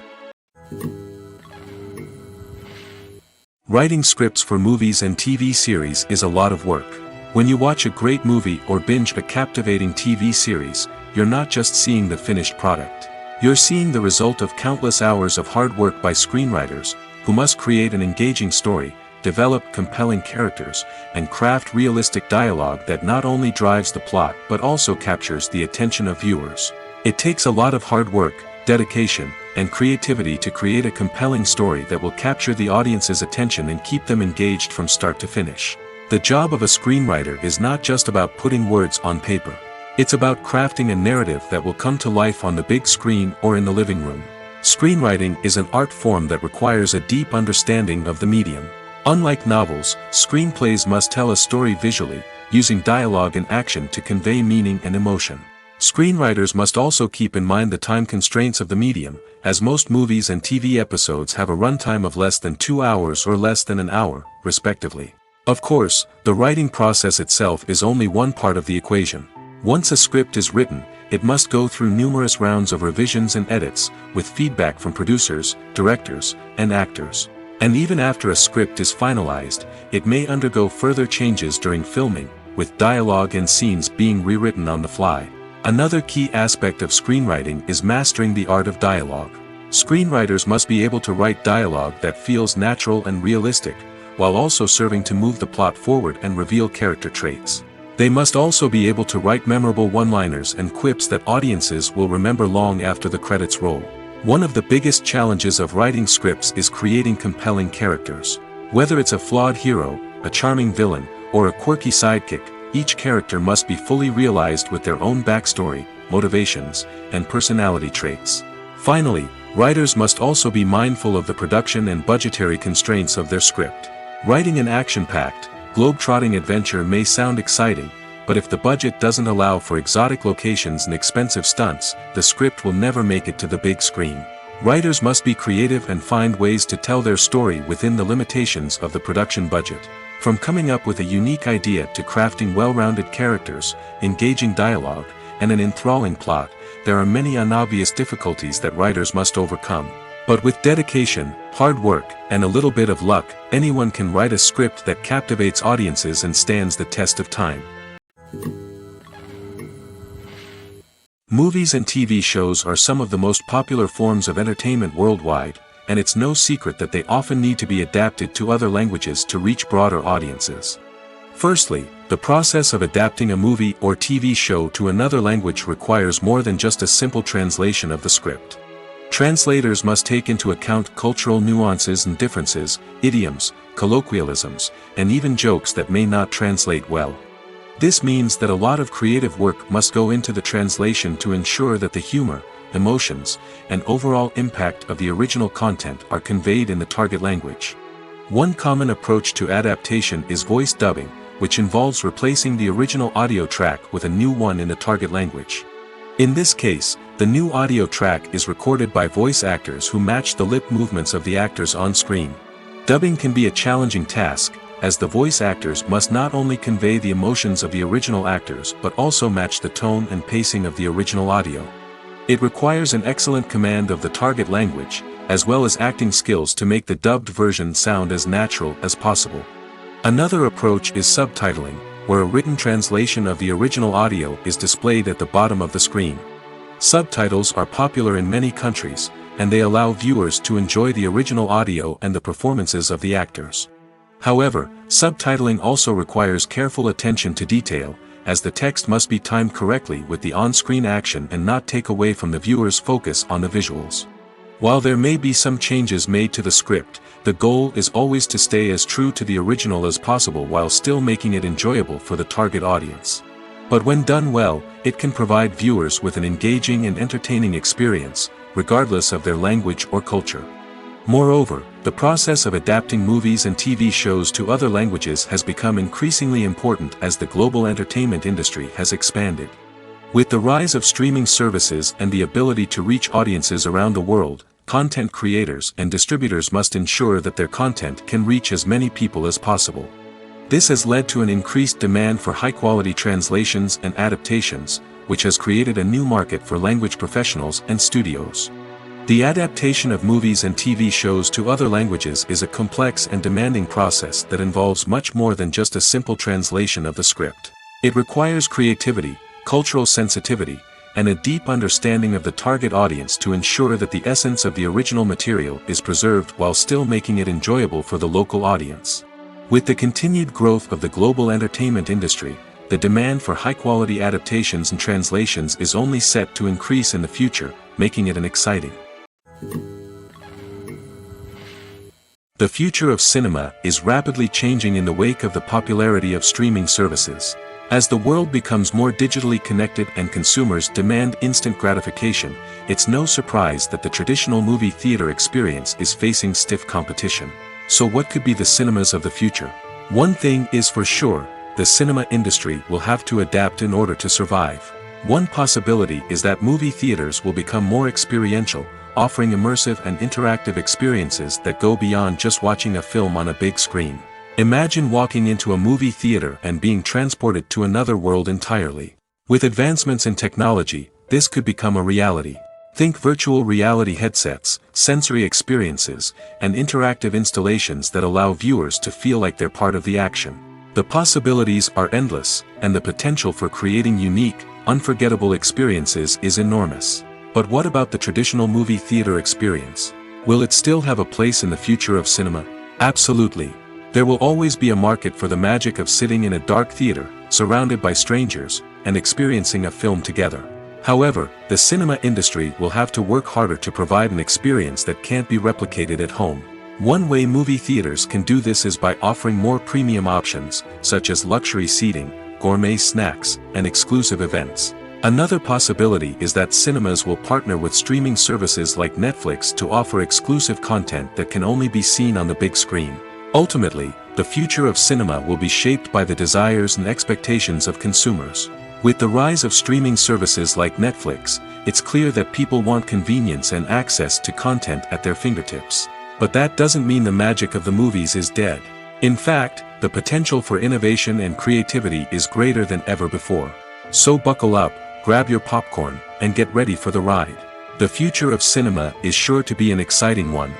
Writing scripts for movies and TV series is a lot of work. When you watch a great movie or binge a captivating TV series, you're not just seeing the finished product. You're seeing the result of countless hours of hard work by screenwriters, who must create an engaging story, develop compelling characters, and craft realistic dialogue that not only drives the plot but also captures the attention of viewers. It takes a lot of hard work, dedication, and creativity to create a compelling story that will capture the audience's attention and keep them engaged from start to finish. The job of a screenwriter is not just about putting words on paper. It's about crafting a narrative that will come to life on the big screen or in the living room. Screenwriting is an art form that requires a deep understanding of the medium. Unlike novels, screenplays must tell a story visually, using dialogue and action to convey meaning and emotion. Screenwriters must also keep in mind the time constraints of the medium, as most movies and TV episodes have a runtime of less than 2 hours or less than an hour, respectively. Of course, the writing process itself is only one part of the equation. Once a script is written, it must go through numerous rounds of revisions and edits, with feedback from producers, directors, and actors. And even after a script is finalized, it may undergo further changes during filming, with dialogue and scenes being rewritten on the fly. Another key aspect of screenwriting is mastering the art of dialogue. Screenwriters must be able to write dialogue that feels natural and realistic, while also serving to move the plot forward and reveal character traits. They must also be able to write memorable one-liners and quips that audiences will remember long after the credits roll. One of the biggest challenges of writing scripts is creating compelling characters. Whether it's a flawed hero, a charming villain, or a quirky sidekick, each character must be fully realized with their own backstory, motivations, and personality traits. Finally, writers must also be mindful of the production and budgetary constraints of their script. Writing an action-packed, globe-trotting adventure may sound exciting, but if the budget doesn't allow for exotic locations and expensive stunts, the script will never make it to the big screen. Writers must be creative and find ways to tell their story within the limitations of the production budget. From coming up with a unique idea to crafting well-rounded characters, engaging dialogue, and an enthralling plot, there are many unobvious difficulties that writers must overcome. But with dedication, hard work, and a little bit of luck, anyone can write a script that captivates audiences and stands the test of time. Movies and TV shows are some of the most popular forms of entertainment worldwide, and it's no secret that they often need to be adapted to other languages to reach broader audiences. Firstly, the process of adapting a movie or TV show to another language requires more than just a simple translation of the script. Translators must take into account cultural nuances and differences, idioms, colloquialisms, and even jokes that may not translate well. This means that a lot of creative work must go into the translation to ensure that the humor, emotions, and overall impact of the original content are conveyed in the target language. One common approach to adaptation is voice dubbing, which involves replacing the original audio track with a new one in the target language. In this case, the new audio track is recorded by voice actors who match the lip movements of the actors on screen. Dubbing can be a challenging task, as the voice actors must not only convey the emotions of the original actors but also match the tone and pacing of the original audio. It requires an excellent command of the target language, as well as acting skills to make the dubbed version sound as natural as possible. Another approach is subtitling, where a written translation of the original audio is displayed at the bottom of the screen. Subtitles are popular in many countries, and they allow viewers to enjoy the original audio and the performances of the actors. However, subtitling also requires careful attention to detail, as the text must be timed correctly with the on-screen action and not take away from the viewer's focus on the visuals. While there may be some changes made to the script, the goal is always to stay as true to the original as possible while still making it enjoyable for the target audience. But when done well, it can provide viewers with an engaging and entertaining experience, regardless of their language or culture. Moreover, the process of adapting movies and TV shows to other languages has become increasingly important as the global entertainment industry has expanded. With the rise of streaming services and the ability to reach audiences around the world, content creators and distributors must ensure that their content can reach as many people as possible. This has led to an increased demand for high-quality translations and adaptations, which has created a new market for language professionals and studios. The adaptation of movies and TV shows to other languages is a complex and demanding process that involves much more than just a simple translation of the script. It requires creativity, cultural sensitivity, and a deep understanding of the target audience to ensure that the essence of the original material is preserved while still making it enjoyable for the local audience. With the continued growth of the global entertainment industry, the demand for high-quality adaptations and translations is only set to increase in the future, making it an exciting. The future of cinema is rapidly changing in the wake of the popularity of streaming services. As the world becomes more digitally connected and consumers demand instant gratification, it's no surprise that the traditional movie theater experience is facing stiff competition. So what could be the cinemas of the future? One thing is for sure, the cinema industry will have to adapt in order to survive. One possibility is that movie theaters will become more experiential, offering immersive and interactive experiences that go beyond just watching a film on a big screen. Imagine walking into a movie theater and being transported to another world entirely. With advancements in technology, this could become a reality. Think virtual reality headsets, sensory experiences, and interactive installations that allow viewers to feel like they're part of the action. The possibilities are endless, and the potential for creating unique, unforgettable experiences is enormous. But what about the traditional movie theater experience? Will it still have a place in the future of cinema? Absolutely. There will always be a market for the magic of sitting in a dark theater, surrounded by strangers, and experiencing a film together. However, the cinema industry will have to work harder to provide an experience that can't be replicated at home. One way movie theaters can do this is by offering more premium options, such as luxury seating, gourmet snacks, and exclusive events. Another possibility is that cinemas will partner with streaming services like Netflix to offer exclusive content that can only be seen on the big screen. Ultimately, the future of cinema will be shaped by the desires and expectations of consumers. With the rise of streaming services like Netflix, it's clear that people want convenience and access to content at their fingertips. But that doesn't mean the magic of the movies is dead. In fact, the potential for innovation and creativity is greater than ever before. So buckle up, grab your popcorn, and get ready for the ride. The future of cinema is sure to be an exciting one.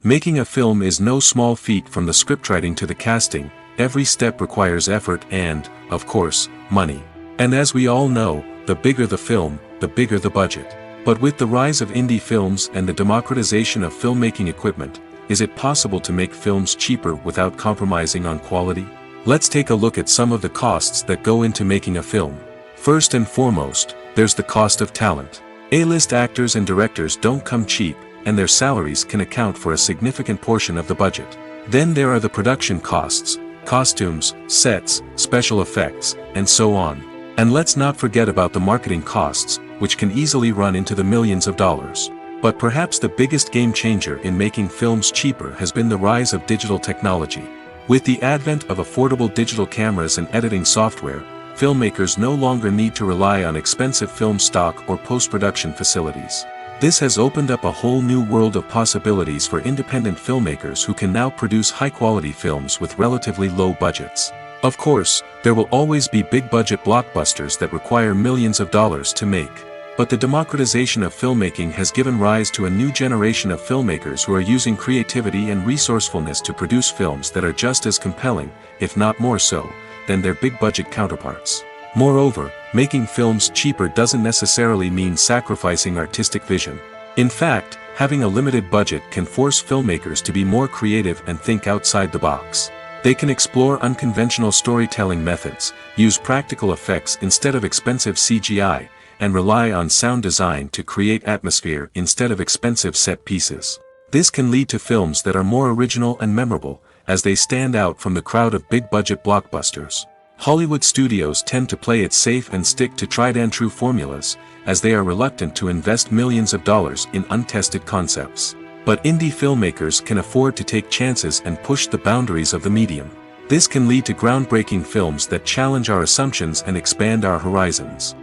Making a film is no small feat. From the scriptwriting to the casting. Every step requires effort and, of course, money. And as we all know, the bigger the film, the bigger the budget. But with the rise of indie films and the democratization of filmmaking equipment, is it possible to make films cheaper without compromising on quality? Let's take a look at some of the costs that go into making a film. First and foremost, there's the cost of talent. A-list actors and directors don't come cheap, and their salaries can account for a significant portion of the budget. Then there are the production costs. Costumes, sets, special effects, and so on. And let's not forget about the marketing costs, which can easily run into the millions of dollars. But perhaps the biggest game changer in making films cheaper has been the rise of digital technology. With the advent of affordable digital cameras and editing software, filmmakers no longer need to rely on expensive film stock or post-production facilities. This has opened up a whole new world of possibilities for independent filmmakers who can now produce high-quality films with relatively low budgets. Of course, there will always be big-budget blockbusters that require millions of dollars to make. But the democratization of filmmaking has given rise to a new generation of filmmakers who are using creativity and resourcefulness to produce films that are just as compelling, if not more so, than their big-budget counterparts. Moreover, making films cheaper doesn't necessarily mean sacrificing artistic vision. In fact, having a limited budget can force filmmakers to be more creative and think outside the box. They can explore unconventional storytelling methods, use practical effects instead of expensive CGI, and rely on sound design to create atmosphere instead of expensive set pieces. This can lead to films that are more original and memorable, as they stand out from the crowd of big-budget blockbusters. Hollywood studios tend to play it safe and stick to tried-and-true formulas, as they are reluctant to invest millions of dollars in untested concepts. But indie filmmakers can afford to take chances and push the boundaries of the medium. This can lead to groundbreaking films that challenge our assumptions and expand our horizons.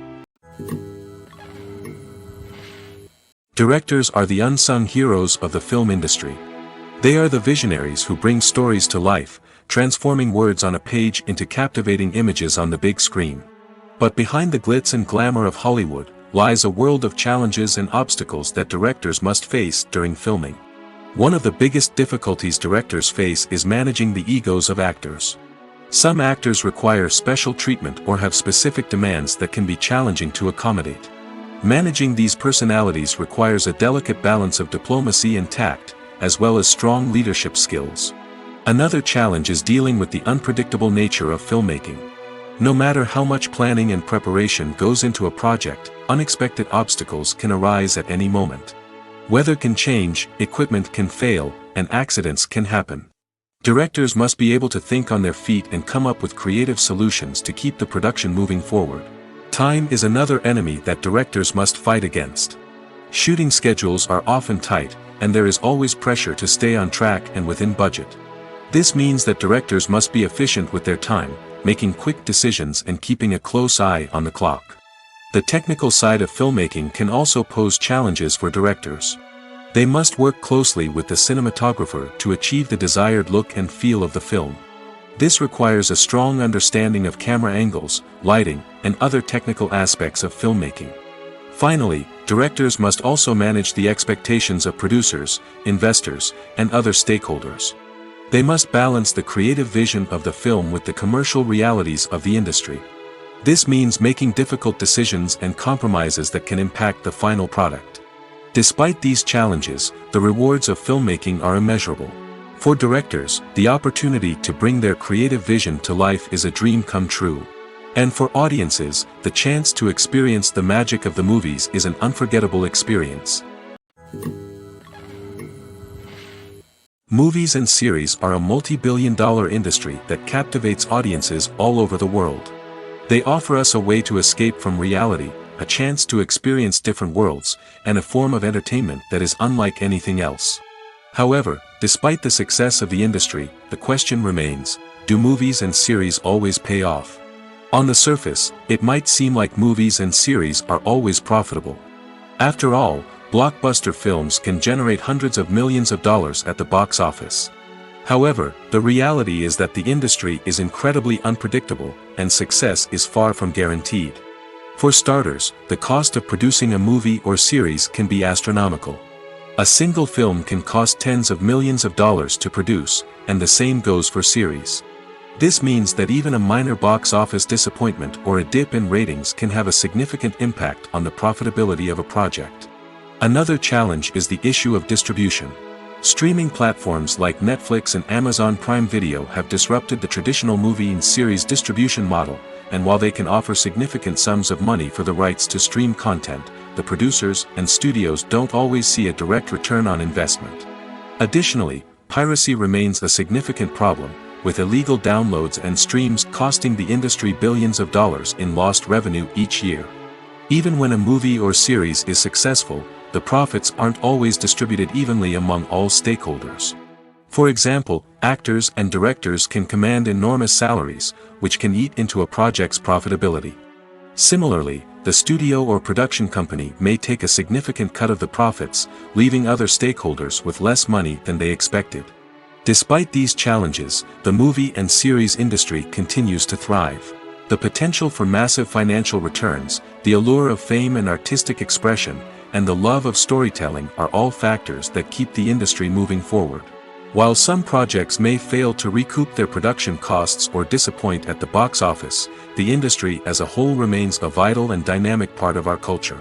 Directors are the unsung heroes of the film industry. They are the visionaries who bring stories to life, transforming words on a page into captivating images on the big screen. But behind the glitz and glamour of Hollywood, lies a world of challenges and obstacles that directors must face during filming. One of the biggest difficulties directors face is managing the egos of actors. Some actors require special treatment or have specific demands that can be challenging to accommodate. Managing these personalities requires a delicate balance of diplomacy and tact, as well as strong leadership skills. Another challenge is dealing with the unpredictable nature of filmmaking. No matter how much planning and preparation goes into a project, unexpected obstacles can arise at any moment. Weather can change, equipment can fail, and accidents can happen. Directors must be able to think on their feet and come up with creative solutions to keep the production moving forward. Time is another enemy that directors must fight against. Shooting schedules are often tight, and there is always pressure to stay on track and within budget. This means that directors must be efficient with their time, making quick decisions and keeping a close eye on the clock. The technical side of filmmaking can also pose challenges for directors. They must work closely with the cinematographer to achieve the desired look and feel of the film. This requires a strong understanding of camera angles, lighting, and other technical aspects of filmmaking. Finally, directors must also manage the expectations of producers, investors, and other stakeholders. They must balance the creative vision of the film with the commercial realities of the industry. This means making difficult decisions and compromises that can impact the final product. Despite these challenges, the rewards of filmmaking are immeasurable. For directors, the opportunity to bring their creative vision to life is a dream come true. And for audiences, the chance to experience the magic of the movies is an unforgettable experience. Movies and series are a multi-billion-dollar industry that captivates audiences all over the world. They offer us a way to escape from reality, a chance to experience different worlds, and a form of entertainment that is unlike anything else. However, despite the success of the industry, the question remains, do movies and series always pay off? On the surface, it might seem like movies and series are always profitable. After all, blockbuster films can generate hundreds of millions of dollars at the box office. However, the reality is that the industry is incredibly unpredictable, and success is far from guaranteed. For starters, the cost of producing a movie or series can be astronomical. A single film can cost tens of millions of dollars to produce, and the same goes for series. This means that even a minor box office disappointment or a dip in ratings can have a significant impact on the profitability of a project. Another challenge is the issue of distribution. Streaming platforms like Netflix and Amazon Prime Video have disrupted the traditional movie and series distribution model, and while they can offer significant sums of money for the rights to stream content, the producers and studios don't always see a direct return on investment. Additionally, piracy remains a significant problem, with illegal downloads and streams costing the industry billions of dollars in lost revenue each year. Even when a movie or series is successful, the profits aren't always distributed evenly among all stakeholders. For example, actors and directors can command enormous salaries, which can eat into a project's profitability. Similarly, the studio or production company may take a significant cut of the profits, leaving other stakeholders with less money than they expected. Despite these challenges, the movie and series industry continues to thrive. The potential for massive financial returns, the allure of fame and artistic expression, and the love of storytelling are all factors that keep the industry moving forward. While some projects may fail to recoup their production costs or disappoint at the box office, the industry as a whole remains a vital and dynamic part of our culture.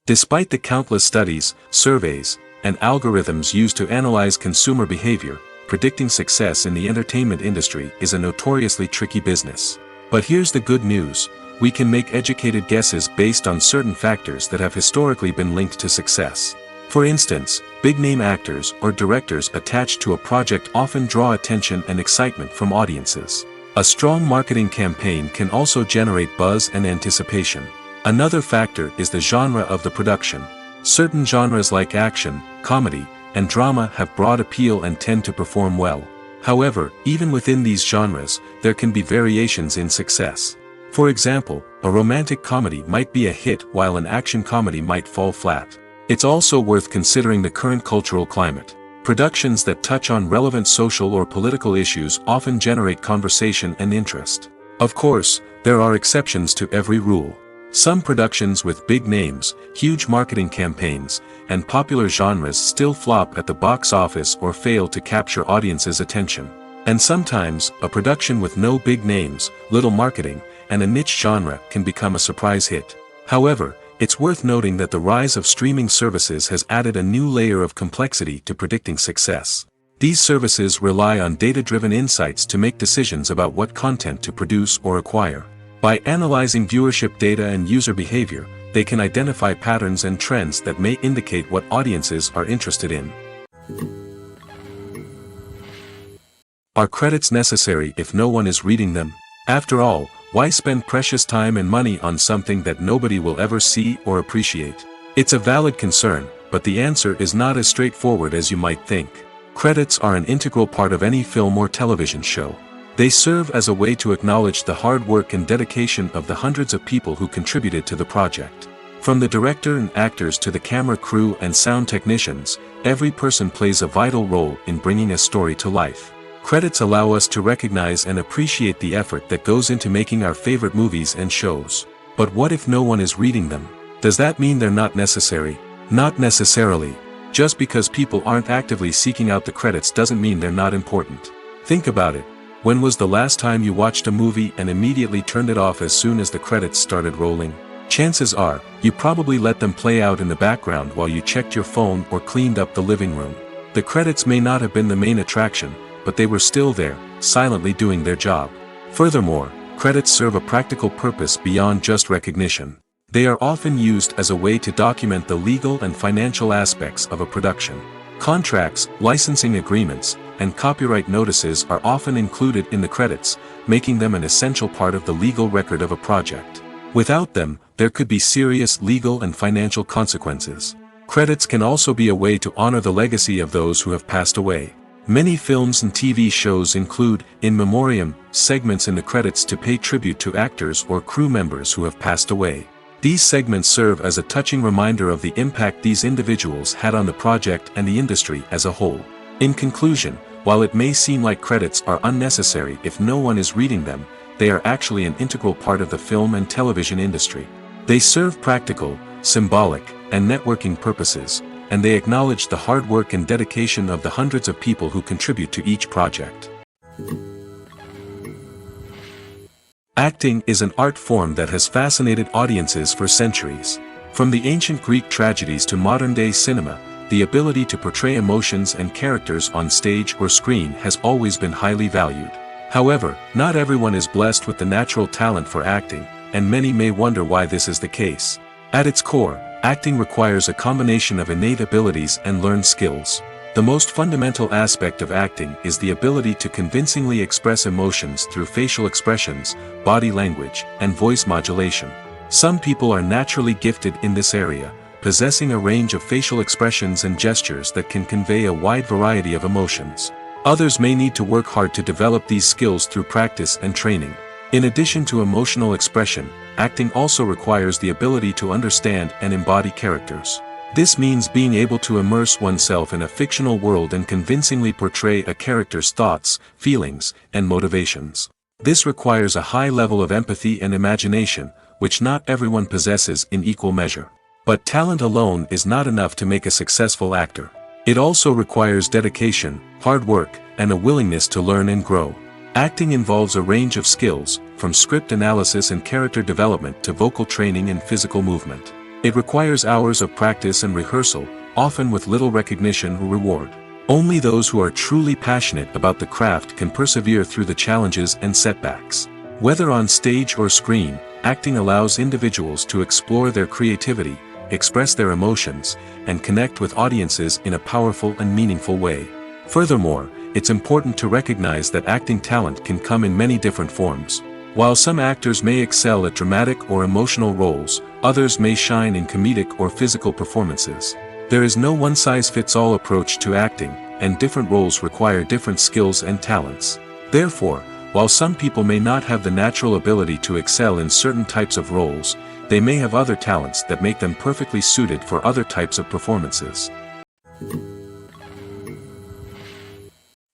Despite the countless studies, surveys, and algorithms used to analyze consumer behavior, predicting success in the entertainment industry is a notoriously tricky business. But here's the good news: we can make educated guesses based on certain factors that have historically been linked to success. For instance, big-name actors or directors attached to a project often draw attention and excitement from audiences. A strong marketing campaign can also generate buzz and anticipation. Another factor is the genre of the production. Certain genres like action, comedy, and drama have broad appeal and tend to perform well. However, even within these genres, there can be variations in success. For example, a romantic comedy might be a hit while an action comedy might fall flat. It's also worth considering the current cultural climate. Productions that touch on relevant social or political issues often generate conversation and interest. Of course, there are exceptions to every rule. Some productions with big names, huge marketing campaigns, and popular genres still flop at the box office or fail to capture audiences' attention. And sometimes, a production with no big names, little marketing, and a niche genre can become a surprise hit. However, it's worth noting that the rise of streaming services has added a new layer of complexity to predicting success. These services rely on data-driven insights to make decisions about what content to produce or acquire. By analyzing viewership data and user behavior, they can identify patterns and trends that may indicate what audiences are interested in. Are credits necessary if no one is reading them? After all, why spend precious time and money on something that nobody will ever see or appreciate? It's a valid concern, but the answer is not as straightforward as you might think. Credits are an integral part of any film or television show. They serve as a way to acknowledge the hard work and dedication of the hundreds of people who contributed to the project. From the director and actors to the camera crew and sound technicians, every person plays a vital role in bringing a story to life. Credits allow us to recognize and appreciate the effort that goes into making our favorite movies and shows. But what if no one is reading them? Does that mean they're not necessary? Not necessarily. Just because people aren't actively seeking out the credits doesn't mean they're not important. Think about it. When was the last time you watched a movie and immediately turned it off as soon as the credits started rolling? Chances are, you probably let them play out in the background while you checked your phone or cleaned up the living room. The credits may not have been the main attraction, but they were still there, silently doing their job. Furthermore, credits serve a practical purpose beyond just recognition. They are often used as a way to document the legal and financial aspects of a production. Contracts, licensing agreements, and copyright notices are often included in the credits, making them an essential part of the legal record of a project. Without them, there could be serious legal and financial consequences. Credits can also be a way to honor the legacy of those who have passed away. Many films and TV shows include, in memoriam, segments in the credits to pay tribute to actors or crew members who have passed away. These segments serve as a touching reminder of the impact these individuals had on the project and the industry as a whole. In conclusion, while it may seem like credits are unnecessary if no one is reading them, they are actually an integral part of the film and television industry. They serve practical, symbolic, and networking purposes, and they acknowledge the hard work and dedication of the hundreds of people who contribute to each project. Acting is an art form that has fascinated audiences for centuries. From the ancient Greek tragedies to modern-day cinema, the ability to portray emotions and characters on stage or screen has always been highly valued. However, not everyone is blessed with the natural talent for acting, and many may wonder why this is the case. At its core, acting requires a combination of innate abilities and learned skills. The most fundamental aspect of acting is the ability to convincingly express emotions through facial expressions, body language, and voice modulation. Some people are naturally gifted in this area, possessing a range of facial expressions and gestures that can convey a wide variety of emotions. Others may need to work hard to develop these skills through practice and training. In addition to emotional expression, acting also requires the ability to understand and embody characters. This means being able to immerse oneself in a fictional world and convincingly portray a character's thoughts, feelings, and motivations. This requires a high level of empathy and imagination, which not everyone possesses in equal measure. But talent alone is not enough to make a successful actor. It also requires dedication, hard work, and a willingness to learn and grow. Acting involves a range of skills, from script analysis and character development to vocal training and physical movement. It requires hours of practice and rehearsal, often with little recognition or reward. Only those who are truly passionate about the craft can persevere through the challenges and setbacks. Whether on stage or screen, acting allows individuals to explore their creativity, express their emotions, and connect with audiences in a powerful and meaningful way. Furthermore, it's important to recognize that acting talent can come in many different forms. While some actors may excel at dramatic or emotional roles, others may shine in comedic or physical performances. There is no one-size-fits-all approach to acting, and different roles require different skills and talents. Therefore, while some people may not have the natural ability to excel in certain types of roles, they may have other talents that make them perfectly suited for other types of performances.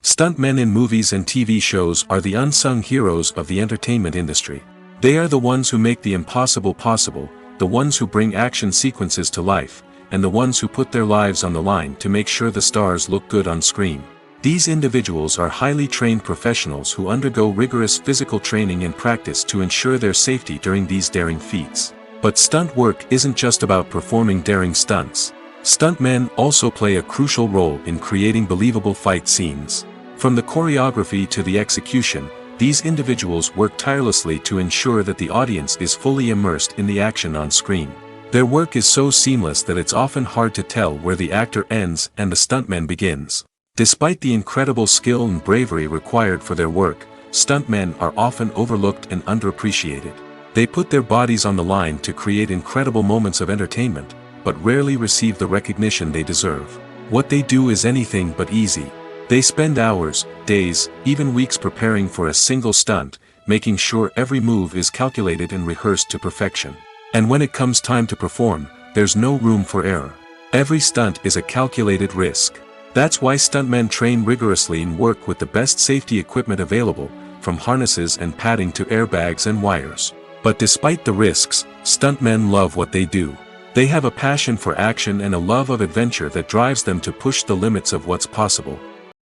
Stuntmen in movies and TV shows are the unsung heroes of the entertainment industry. They are the ones who make the impossible possible, the ones who bring action sequences to life, and the ones who put their lives on the line to make sure the stars look good on screen. These individuals are highly trained professionals who undergo rigorous physical training and practice to ensure their safety during these daring feats. But stunt work isn't just about performing daring stunts. Stuntmen also play a crucial role in creating believable fight scenes. From the choreography to the execution, these individuals work tirelessly to ensure that the audience is fully immersed in the action on screen. Their work is so seamless that it's often hard to tell where the actor ends and the stuntman begins. Despite the incredible skill and bravery required for their work, stuntmen are often overlooked and underappreciated. They put their bodies on the line to create incredible moments of entertainment, but rarely receive the recognition they deserve. What they do is anything but easy. They spend hours, days, even weeks preparing for a single stunt, making sure every move is calculated and rehearsed to perfection. And when it comes time to perform, there's no room for error. Every stunt is a calculated risk. That's why stuntmen train rigorously and work with the best safety equipment available, from harnesses and padding to airbags and wires. But despite the risks, stuntmen love what they do. They have a passion for action and a love of adventure that drives them to push the limits of what's possible.